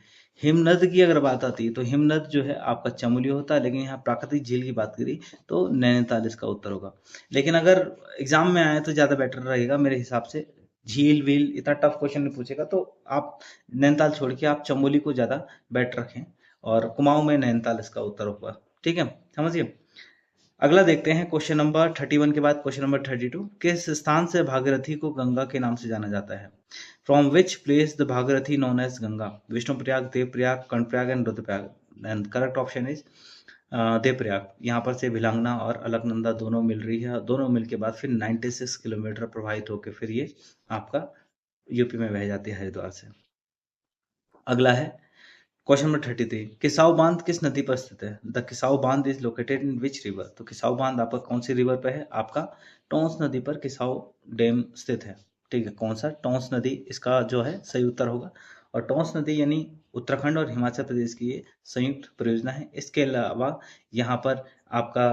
हिमनद की अगर बात आती है तो हिमनद जो है आपका चमोली होता है, लेकिन यहाँ प्राकृतिक झील की बात करी तो नैनीताल इसका उत्तर होगा। लेकिन अगर एग्जाम में आए तो ज्यादा बेटर रहेगा मेरे हिसाब से। झील वील इतना टफ क्वेश्चन नहीं पूछेगा तो आप नैनीताल छोड़ के आप चमोली को ज्यादा बेटर रखें और कुमाऊं में नैनीताल इसका उत्तर होगा। ठीक है, समझिए। अगला देखते हैं क्वेश्चन नंबर 31 के बाद क्वेश्चन नंबर 32। किस स्थान से भागीरथी को गंगा के नाम से जाना जाता है? From which place the Bhagirathi known as Ganga? Vishnuprayag, Devprayag, Karnaprayag and Rudraprayag. And correct option is Devprayag. यहाँ पर से भिलांगना और अलकनंदा दोनों मिल रही है। दोनों मिल के बाद फिर 96 किलोमीटर प्रवाहित होकर फिर ये आपका यूपी में बह जाती है हरिद्वार से। अगला है क्वेश्चन नंबर 33। किसाऊ बांध किस नदी पर स्थित है? द किसाऊ बांध is located in which river? तो किसाऊ बांध आपका कौन सी रिवर पे है? आपका टोंस नदी पर किसाऊ डैम स्थित है। ठीक है। कौन सा? टोंस नदी इसका जो है सही उत्तर होगा। और टोंस नदी यानी उत्तराखंड और हिमाचल प्रदेश की ये संयुक्त परियोजना है। इसके अलावा यहाँ पर आपका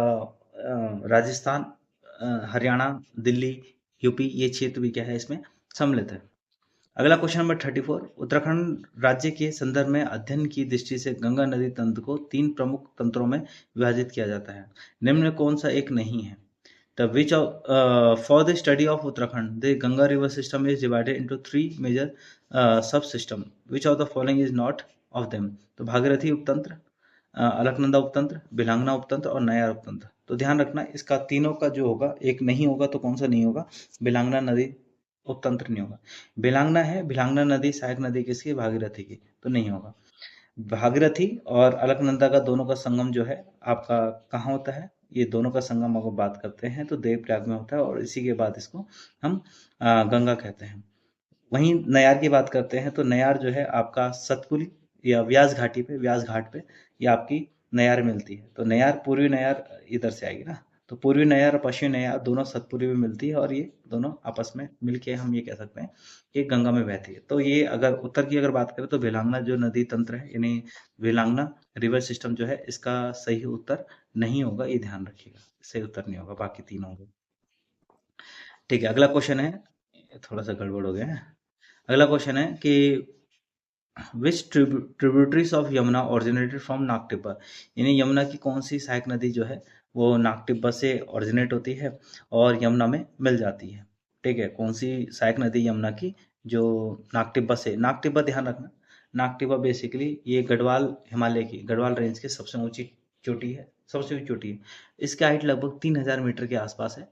राजस्थान, हरियाणा, दिल्ली, यूपी ये क्षेत्र भी क्या है इसमें सम्मिलित है। अगला क्वेश्चन नंबर 34। उत्तराखंड राज्य के संदर्भ में अध्ययन की दृष्टि से गंगा नदी तंत्र को 3 प्रमुख तंत्रों में विभाजित किया जाता है। निम्न में कौन सा एक नहीं है? The which for the study of Uttarakhand the Ganga river system is divided into 3 major sub system. Which of the following is not of them? तो भागीरथी उपतंत्र, अलकनंदा उपतंत्र, भिलांगना उपतंत्र और नयार उपतंत्र। तो ध्यान रखना इसका तीनों का जो होगा एक नहीं होगा, तो कौन सा नहीं होगा? भिलांगना नदी उपतंत्र नहीं होगा। भिलांगना है, भिलांगना नदी सहायक नदी किसकी? भागीरथी की, तो नहीं होगा। भागीरथी और अलकनंदा का दोनों का संगम जो है आपका कहाँ होता है? ये दोनों का संगम अगर बात करते हैं तो देवप्रयाग में होता है, और इसी के बाद इसको हम गंगा कहते हैं। वहीं नयार की बात करते हैं तो नयार जो है आपका सतपुली या व्यास घाटी पे, व्यास घाट पे ये आपकी नयार मिलती है। तो नयार, पूर्वी नयार इधर से आएगी ना, तो पूर्वी नयार और पश्चिमी नयार दोनों सतपुली में मिलती है, और ये दोनों आपस में मिलके हम ये कह सकते हैं कि गंगा में बहती है। तो ये अगर उत्तर की अगर बात करें तो भिलांगना जो नदी तंत्र है, यानी भिलांगना रिवर सिस्टम जो है, इसका सही उत्तर नहीं होगा, ये ध्यान रखिएगा। सही उत्तर नहीं होगा, बाकी तीन होंगे। ठीक है, अगला क्वेश्चन है, थोड़ा सा गड़बड़ हो गया है। अगला क्वेश्चन है कि which tributaries of Yamuna originated from Nagtibba, यानी यमुना की कौन सी सहायक नदी जो है वो नागटिब्बा से ओरिजिनेट होती है और यमुना में मिल जाती है। ठीक है, कौन सी सहायक नदी यमुना की जो नागटिब्बा से, नागटिब्बा ध्यान रखना, नागटिब्बा बेसिकली ये गढ़वाल हिमालय की, गढ़वाल रेंज की सबसे ऊंची चोटी है, सबसे ऊंची चोटी है। इसकी हाइट लगभग 3000 मीटर के आसपास है,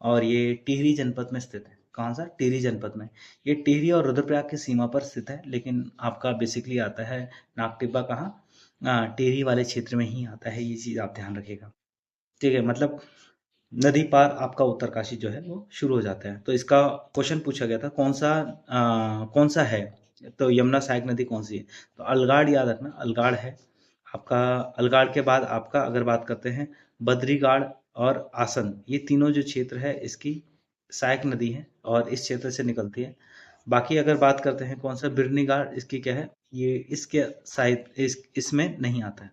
और ये टिहरी जनपद में स्थित है। कहाँ सा? टिहरी जनपद में। ये टिहरी और रुद्रप्रयाग की सीमा पर स्थित है, लेकिन आपका बेसिकली आता है नागटिब्बा कहाँ? टिहरी वाले क्षेत्र में ही आता है, ये चीज आप ध्यान रखिएगा। ठीक है, मतलब नदी पार आपका उत्तरकाशी जो है वो शुरू हो जाता है। तो इसका क्वेश्चन पूछा गया था कौन सा है, तो यमुना सहायक नदी कौन सी है? तो अलगाड़ याद रखना, अलगाड़ है आपका। अलगाड़ के बाद आपका अगर बात करते हैं बद्रीगाड़ और आसन, ये तीनों जो क्षेत्र है इसकी सहायक नदी है और इस क्षेत्र से निकलती है। बाकी अगर बात करते हैं कौन सा, बिरनी घाट इसकी क्या है, ये इसके साइड इसमें नहीं आता है।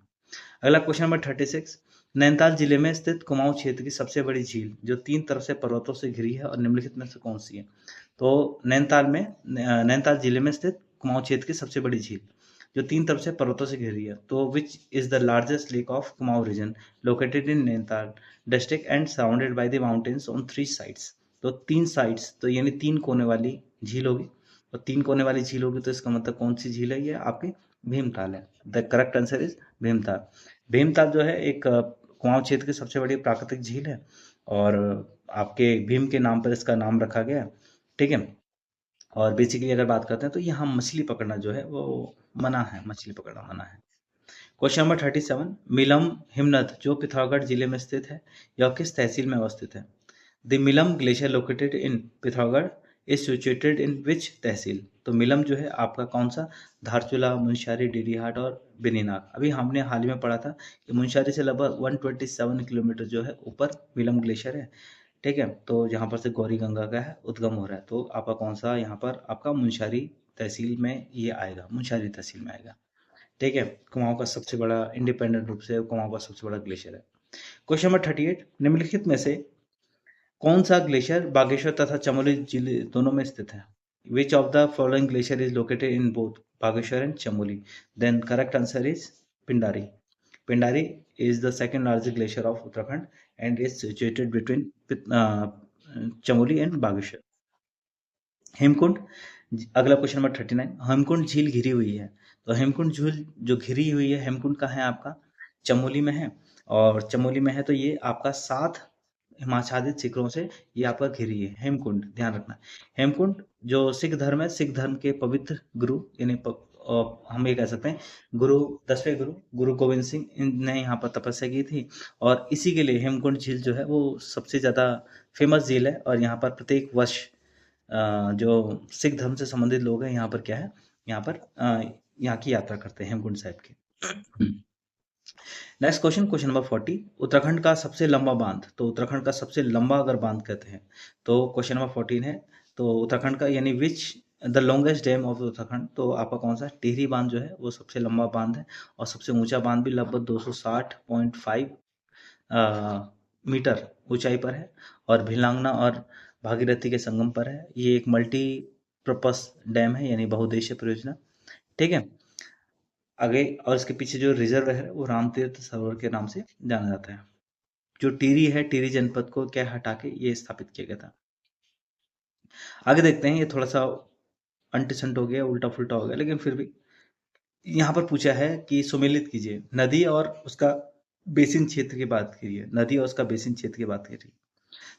अगला क्वेश्चन नंबर 36, नैनीताल जिले में स्थित कुमाऊं क्षेत्र की सबसे बड़ी झील जो तीन तरफ से पर्वतों से घिरी है और निम्नलिखित में से कौन सी है? तो नैनीताल जिले में स्थित कुमाऊं क्षेत्र की सबसे बड़ी झील जो तीन तरफ से पर्वतों से घिरी है, तो which is the largest lake of Kumaon region located in Nainital district and surrounded by the mountains on 3 sides. तो 3 साइड्स, तो यानी 3 कोने वाली झील होगी, और 3 कोने वाली झील होगी तो इसका मतलब कौन सी झील है? ये आपकी भीमताल है। The correct answer is Bhimtal. Bhimtal जो है एक कुमाऊं क्षेत्र की सबसे बड़ी प्राकृतिक झील है, और आपके भीम के नाम पर इसका नाम रखा गया है। ठीक है, और बेसिकली अगर बात करते हैं तो यहाँ मछली पकड़ना जो है वो मना है, मछली पकड़ना मना है। क्वेश्चन नंबर 37, मिलम हिमनद जो पिथौरागढ़ जिले में स्थित है, यह किस तहसील में अवस्थित है? The Milam glacier located in Pithoragarh is situated in which tehsil? तो मिलम जो है आपका कौन सा? धारचूला, मुनस्यारी, डीडीहाट और बेनीनाग। अभी हमने हाल ही में पढ़ा था कि मुनस्यारी से लगभग 127 किलोमीटर जो है ऊपर मिलम ग्लेशियर है। ठीक है, तो यहाँ पर से गौरी गंगा का है उद्गम हो रहा है, तो आपका कौन सा यहाँ पर आपका मुनस्यारी तहसील में ये आएगा, मुनस्यारी तहसील में आएगा। ठीक है, कुमाऊं का सबसे बड़ा, इंडिपेंडेंट रूप से कुमाऊं का सबसे बड़ा ग्लेशियर है। क्वेश्चन नंबर 38, निम्नलिखित में से कौन सा ग्लेशियर बागेश्वर तथा चमोली जिले दोनों में स्थित है? Which of the following glacier is located in both Bageshwar and Chamoli? Then correct answer is Pindari. Pindari is the second largest glacier of Uttarakhand and is situated between Chamoli and Bageshwar. Hemkund, अगला क्वेश्चन नंबर 39, हेमकुंड झील घिरी हुई है, तो हेमकुंड झील जो घिरी हुई है, हेमकुंड का है आपका चमोली में है, और चमोली में है तो ये आपका 7 हिमाच्छादित शिखरों से ये आपका घिरी है हेमकुंड, ध्यान रखना। हेमकुंड जो सिख धर्म है, सिख धर्म के पवित्र गुरु यानी हम ये कह सकते हैं गुरु, 10वें गुरु गुरु गोविंद सिंह ने यहाँ पर तपस्या की थी, और इसी के लिए हेमकुंड झील जो है वो सबसे ज़्यादा फेमस झील है, और यहाँ पर प्रत्येक वर्ष जो सिख धर्म से संबंधित लोग हैं यहाँ पर क्या है, यहाँ पर यहाँ की यात्रा करते हैं हेमकुंड साहिब की। Next question, question number 40, Uttarakhand का सबसे लंबा बांध, तो उत्तराखंड का सबसे लंबा अगर बांध कहते हैं तो क्वेश्चन नंबर 14 है, तो उत्तराखंड का यानी which the longest dam of Uttarakhand, तो आपका कौन सा? टिहरी बांध जो है वो सबसे लंबा बांध है, और सबसे ऊंचा बांध भी लगभग 260.5 मीटर ऊंचाई पर है, और भिलांगना और भागीरथी के संगम पर है। ये एक मल्टी पर्पस डैम है, यानी बहुउद्देशीय परियोजना। ठीक है, आगे और इसके पीछे जो रिजर्व है वो रामतीर्थ सरोवर के नाम से जाना जाता है। जो टिहरी है, टिहरी जनपद को क्या हटा के ये स्थापित किया गया था। आगे देखते हैं, ये थोड़ा सा अंट हो गया, उल्टा फुल्टा हो गया, लेकिन फिर भी यहाँ पर पूछा है कि सुमेलित कीजिए नदी और उसका बेसिन क्षेत्र की बात की है, नदी और उसका बेसिन क्षेत्र की बात करी।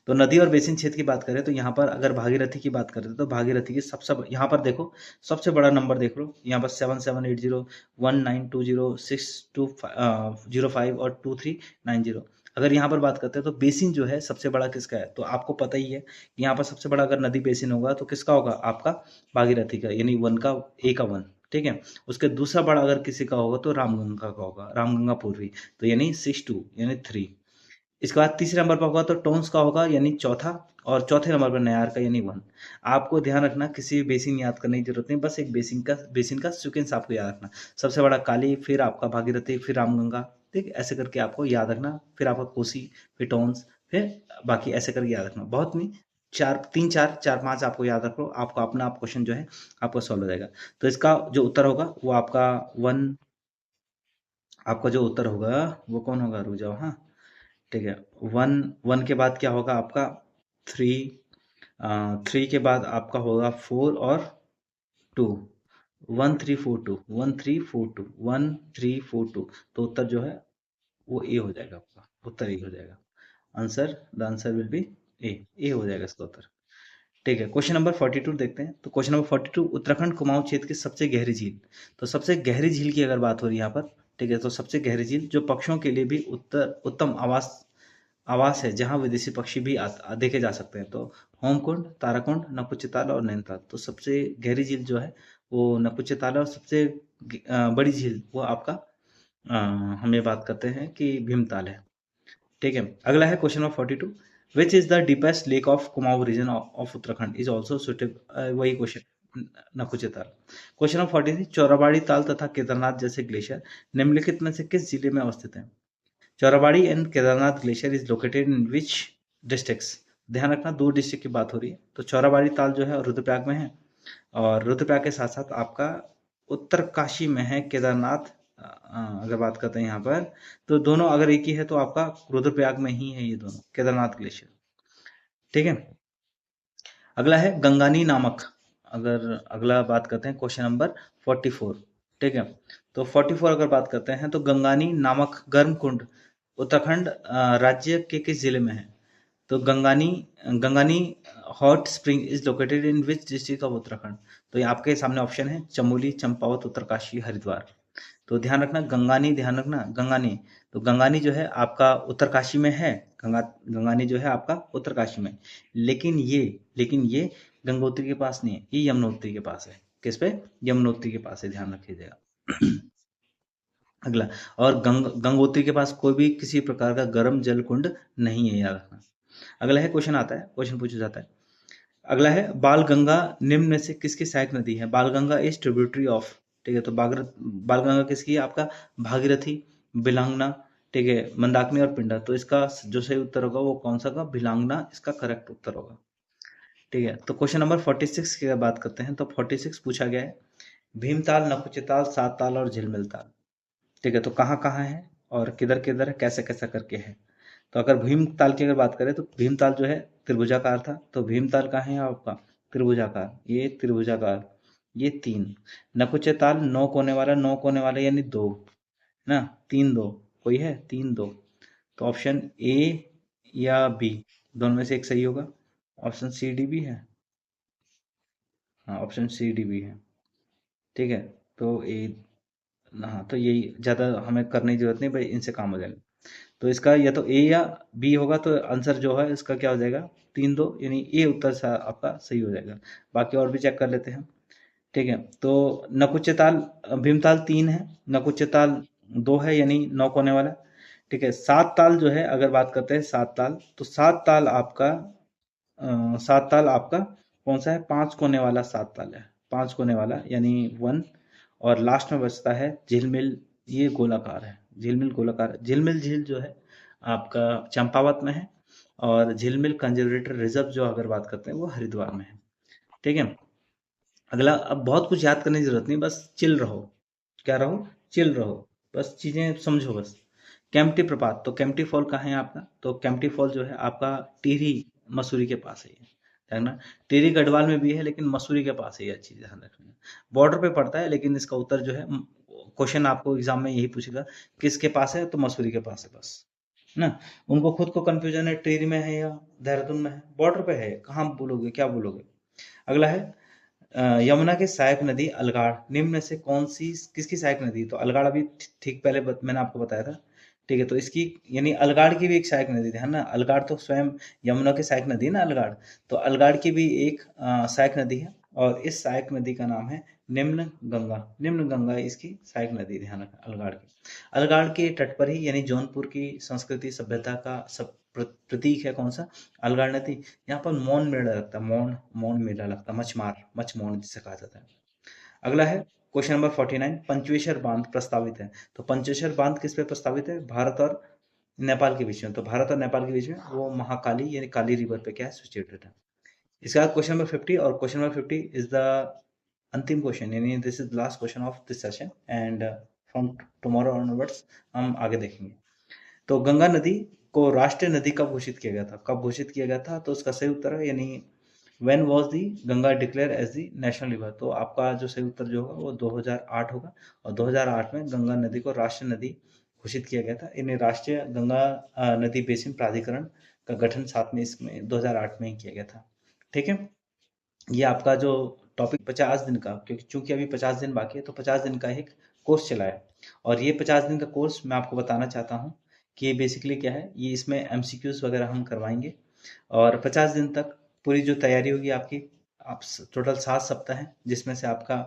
तो नदी और बेसिन क्षेत्र की बात करें तो यहाँ पर अगर भागीरथी की बात करें तो भागीरथी की सबसे यहाँ पर देखो सबसे बड़ा नंबर देख लो, यहाँ पर 778019206205 और 2390। अगर यहाँ पर बात करते हैं तो बेसिन जो है सबसे बड़ा किसका है, तो आपको पता ही है कि यहाँ पर सबसे बड़ा अगर नदी बेसिन होगा तो किसका होगा, आपका भागीरथी का, यानी वन का ए का वन। ठीक है, उसके दूसरा बड़ा अगर किसी का होगा तो रामगंगा का होगा, रामगंगा पूर्वी, तो यानी 62 यानी 3। इसके बाद तीसरे नंबर पर होगा तो टोन्स का होगा यानी चौथा, और चौथे नंबर पर नयार का यानी 1। आपको ध्यान रखना किसी भी बेसिन याद करने की जरूरत नहीं, बस एक बेसिन का सीक्वेंस आपको याद रखना। सबसे बड़ा काली, फिर आपका भागीरथी, फिर रामगंगा। ठीक, ऐसे करके आपको याद रखना, फिर आपका कोसी, फिर टोन्स, फिर बाकी ऐसे करके याद रखना। बहुत नहीं, चार तीन चार चार पांच आपको याद रखो, आपको अपना आप क्वेश्चन जो है आपको सॉल्व हो जाएगा। तो इसका जो उत्तर होगा वो आपका वन, आपका जो उत्तर होगा वो कौन होगा, रुक जाओ, हाँ ठीक है। वन, वन के बाद क्या होगा आपका थ्री, थ्री के बाद आपका होगा फोर और टू। 1342, 1342, 1342। तो उत्तर जो है वो ए हो जाएगा, आपका उत्तर ए हो जाएगा। Answer, the answer will be A, A हो जाएगा इसका उत्तर। ठीक है, क्वेश्चन नंबर 42 देखते हैं। तो क्वेश्चन नंबर 42, उत्तराखंड कुमाऊं क्षेत्र की सबसे गहरी झील। तो सबसे गहरी झील की अगर बात हो रही है यहाँ पर, ठीक है, तो सबसे गहरी झील जो पक्षियों के लिए भी उत्तम आवास आवास है, जहाँ विदेशी पक्षी भी देखे जा सकते हैं। तो होमकुंड, ताराकुंड, नकुचिताल और नैनीताल। तो सबसे गहरी झील जो है वो नकुचिताल है, और सबसे बड़ी झील वो आपका हम ये बात करते हैं कि भीमताल है। ठीक है, अगला है question number 42, which is the deepest lake of Kumaon region of Uttarakhand is also suitable, वही question Nakuchiatal. Question number 43, Chorabari Tal तथा केदारनाथ जैसे ग्लेशियर निम्नलिखित में से किस जिले में अवस्थित है। Chorabari and Kedarnath glacier is located in which districts. ध्यान रखना दो डिस्ट्रिक्ट की बात हो रही है। तो चौराबाड़ी ताल जो है रुद्रप्रयाग में है, और रुद्रप्रयाग के साथ साथ आपका उत्तरकाशी में है केदारनाथ। अगर बात करते हैं यहाँ पर, तो दोनों अगर एक ही है तो आपका रुद्रप्रयाग में ही है ये दोनों केदारनाथ ग्लेशियर। ठीक है, अगला है गंगानी नामक। अगर अगला बात करते हैं क्वेश्चन नंबर 44। ठीक है, तो 44 अगर बात करते हैं तो गंगानी नामक गर्म कुंड उत्तराखंड राज्य के किस जिले में है। तो Gangani, Gangani hot spring is located in which district of Uttarakhand. तो ये आपके सामने ऑप्शन है चमोली, चंपावत, उत्तरकाशी, हरिद्वार। तो ध्यान रखना गंगानी, ध्यान रखना गंगानी। तो गंगानी जो है आपका उत्तरकाशी में है, गंगानी जो है आपका उत्तरकाशी में। लेकिन ये गंगोत्री के पास नहीं है, ये यमुनोत्री के पास है। किस पे, यमुनोत्री के पास है, ध्यान रखिएगा। अगला, और गंगोत्री के पास कोई भी किसी प्रकार का गर्म जल कुंड नहीं है, याद रखना। अगला है क्वेश्चन आता है, क्वेश्चन पूछा जाता है। अगला है बालगंगा निम्न में से किसकी सहायक नदी है। Balganga is tributary of. ठीक है, तो बालगंगा किसकी है, आपका भागीरथी, बिलांगना, ठीक है, मंदाकिनी और पिंडा। तो इसका जो सही उत्तर होगा वो कौन सा होगा, बिलांगना इसका करेक्ट उत्तर होगा। ठीक है, तो क्वेश्चन नंबर 46 की बात करते हैं। तो 46 पूछा गया है, भीमताल, नकुचिताल, सात ताल और झिलमिल ताल। ठीक है, तो कहाँ कहाँ है और किधर किधर है, कैसे कैसा करके है। तो अगर भीमताल की अगर बात करें तो भीमताल जो है त्रिभुजाकार था। तो भीमताल कहाँ है आपका, त्रिभुजाकार, ये त्रिभुजाकार, ये तीन। नकुचे ताल नौ कोने वाला, नौ कोने वाला यानी दो ना, तीन दो, कोई है तीन दो। तो ऑप्शन ए या बी दोनों में से एक सही होगा। ऑप्शन सी डी भी है, हाँ ऑप्शन सी डी भी है। ठीक है, तो ए, हाँ तो यही ज़्यादा हमें करने की जरूरत नहीं भाई, इनसे काम हो जाएगा। तो इसका या तो ए या बी होगा, तो आंसर जो है इसका क्या हो जाएगा, तीन दो, यानी ए उत्तर आपका सही हो जाएगा। बाकी और भी चेक कर लेते हैं। ठीक है, तो नकुच्च ताल, भीमताल तीन है, नकुच्च ताल दो है यानी नौ कोने वाला। ठीक है, सात ताल जो है अगर बात करते हैं सात ताल, तो सात ताल आपका सात ताल आपका कौन सा है, पांच कोने वाला सात ताल है, पांच कोने वाला यानी वन। और लास्ट में बचता है झिलमिल, ये गोलाकार है, झिलमिल गोलाकार है। झिलमिल झील जो है आपका चंपावत में है, और झिलमिल कंजर्वेटर रिजर्व जो अगर बात करते हैं वो हरिद्वार में है। ठीक है, अगला, अब बहुत कुछ याद करने की जरूरत नहीं, बस चिल रहो। क्या रहो, चिल रहो, बस चीजें समझो बस। केम्प्टी प्रपात, तो केम्प्टी फॉल कहाँ है आपका, तो केम्प्टी फॉल जो है आपका टिहरी मसूरी के पास है ये, है ना। टिहरी गढ़वाल में भी है लेकिन मसूरी के पास है, ये चीज ध्यान रखना। बॉर्डर पे पड़ता है, लेकिन इसका उत्तर जो है क्वेश्चन आपको एग्जाम में यही पूछेगा, किसके पास है, तो मसूरी के पास है बस ना। उनको खुद को कंफ्यूजन है, टिहरी में है या देहरादून में है, बॉर्डर पे है, कहाँ बोलोगे, क्या बोलोगे। अगला है यमुना की सहायक नदी अलगाड़ निम्न में से कौन सी, किसकी सहायक नदी, तो अलगाड़ अभी ठीक पहले मैंने आपको बताया था। ठीक है, तो इसकी यानी अलगाड़ की भी एक सहायक नदी है ना, अलगाड़ तो स्वयं यमुना की सहायक नदी है ना अलगाड़, तो अलगाड़ की भी एक सहायक नदी है, और इस सहायक नदी का नाम है निम्न गंगा। निम्न गंगा इसकी सहायक नदी, ध्यान रखना अलगाड़ की। अलगाड़ के तट पर ही यानी जौनपुर की संस्कृति सभ्यता का सब प्रतीक है कौन सा, अलगाड़ नदी। यहाँ पर मौन मेला लगता है, मौन मौन मेला लगता है, मच मौन जिसे कहा जाता है। अगला है क्वेश्चन नंबर 49, पंचवेश्वर बांध प्रस्तावित है, तो पंचवेश्वर बांध किस पे प्रस्तावित है, भारत और नेपाल के बीच में, तो भारत और नेपाल के बीच में वो महाकाली यानी काली रिवर पे क्या है, सिचुएटेड है। इसके बाद क्वेश्चन नंबर 50, और क्वेश्चन नंबर 50 इज द अंतिम क्वेश्चन, यानी this is last question of this session, and from tomorrow onwards हम आगे देखेंगे। तो गंगा नदी को राष्ट्रीय नदी कब घोषित किया गया था, कब घोषित किया गया था, तो उसका सही उत्तर है यानी when was the Ganga declared as the national river, तो आपका जो सही उत्तर जो होगा वो 2008 होगा, और 2008 में गंगा नदी को राष्ट्रीय नदी घोषित किया गया था। इन्हें राष्ट्रीय गंगा नदी बेसिन प्राधिकरण का गठन साथ में इसमें 2008 में ही किया गया था। ठीक है, ये आपका जो टॉपिक 50 दिन का, क्योंकि चूंकि अभी 50 दिन बाकी है, तो 50 दिन का एक कोर्स चला है, और ये 50 दिन का कोर्स मैं आपको बताना चाहता हूँ कि ये बेसिकली क्या है, ये इसमें एमसीक्यूज वगैरह हम करवाएंगे, और 50 दिन तक पूरी जो तैयारी होगी आपकी, आप टोटल 7 सप्ताह हैं, जिसमें से आपका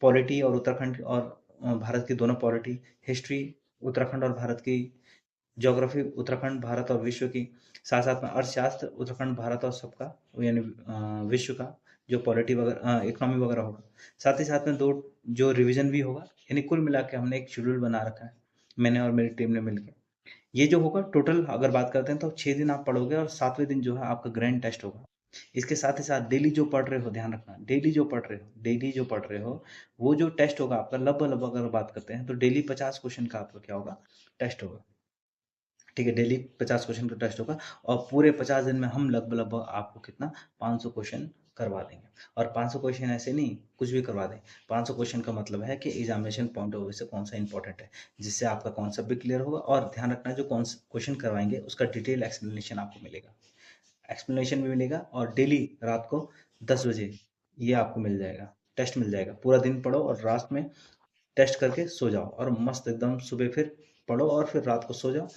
पॉलिटी और उत्तराखंड और भारत की दोनों पॉलिटी, हिस्ट्री उत्तराखंड और भारत की, ज्योग्राफी उत्तराखंड भारत और विश्व की, साथ साथ में अर्थशास्त्र उत्तराखंड भारत और सबका, यानी विश्व का जो पॉलिटी वगैरह इकोनॉमी वगैरह होगा, साथ ही साथ में दो जो रिवीजन भी होगा, यानी कुल मिला के हमने एक शेड्यूल बना रखा है, मैंने और मेरी टीम ने मिलकर। ये जो होगा टोटल अगर बात करते हैं तो 6 दिन आप पढ़ोगे, और 7वें दिन जो है आपका ग्रैंड टेस्ट होगा। इसके साथ ही साथ डेली जो पढ़ रहे हो, ध्यान रखना, डेली जो पढ़ रहे हो, वो जो टेस्ट होगा आपका, लगभग लगभग अगर बात करते हैं तो डेली 50 क्वेश्चन का आपका क्या होगा, टेस्ट होगा। ठीक है, डेली 50 क्वेश्चन का टेस्ट होगा, और पूरे 50 दिन में हम लगभग लगभग आपको कितना, 500 क्वेश्चन करवा देंगे। और 500 क्वेश्चन ऐसे नहीं कुछ भी करवा दें, 500 क्वेश्चन का मतलब है कि एग्जामिनेशन पॉइंट ऑफ व्यू से कौन सा इंपॉर्टेंट है, जिससे आपका कॉन्सेप्ट भी क्लियर होगा, और ध्यान रखना जो कौन क्वेश्चन करवाएंगे उसका डिटेल एक्सप्लेनेशन आपको मिलेगा, एक्सप्लेनेशन भी मिलेगा, और डेली रात को 10 बजे ये आपको मिल जाएगा, टेस्ट मिल जाएगा। पूरा दिन पढ़ो और रात में टेस्ट करके सो जाओ, और मस्त एकदम सुबह फिर पढ़ो, और फिर रात को सो जाओ,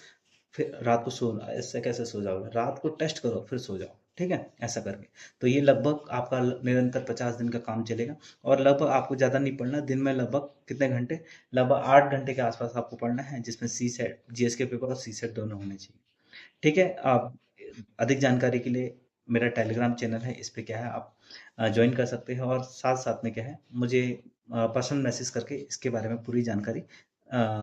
फिर रात को सो, ऐसे कैसे सो जाओगे, रात को टेस्ट करो फिर सो जाओ, ठीक है, ऐसा करके। तो ये लगभग आपका निरंतर 50 दिन का काम चलेगा, और लगभग आपको ज़्यादा नहीं पढ़ना, दिन में लगभग कितने घंटे, लगभग 8 घंटे के आसपास आपको पढ़ना है, जिसमें सी सेट जीएस के पेपर और सी सेट दोनों होने चाहिए। ठीक है, आप अधिक जानकारी के लिए मेरा टेलीग्राम चैनल है, इस पे क्या है आप ज्वाइन कर सकते हैं, और साथ साथ में क्या है मुझे पर्सनल मैसेज करके इसके बारे में पूरी जानकारी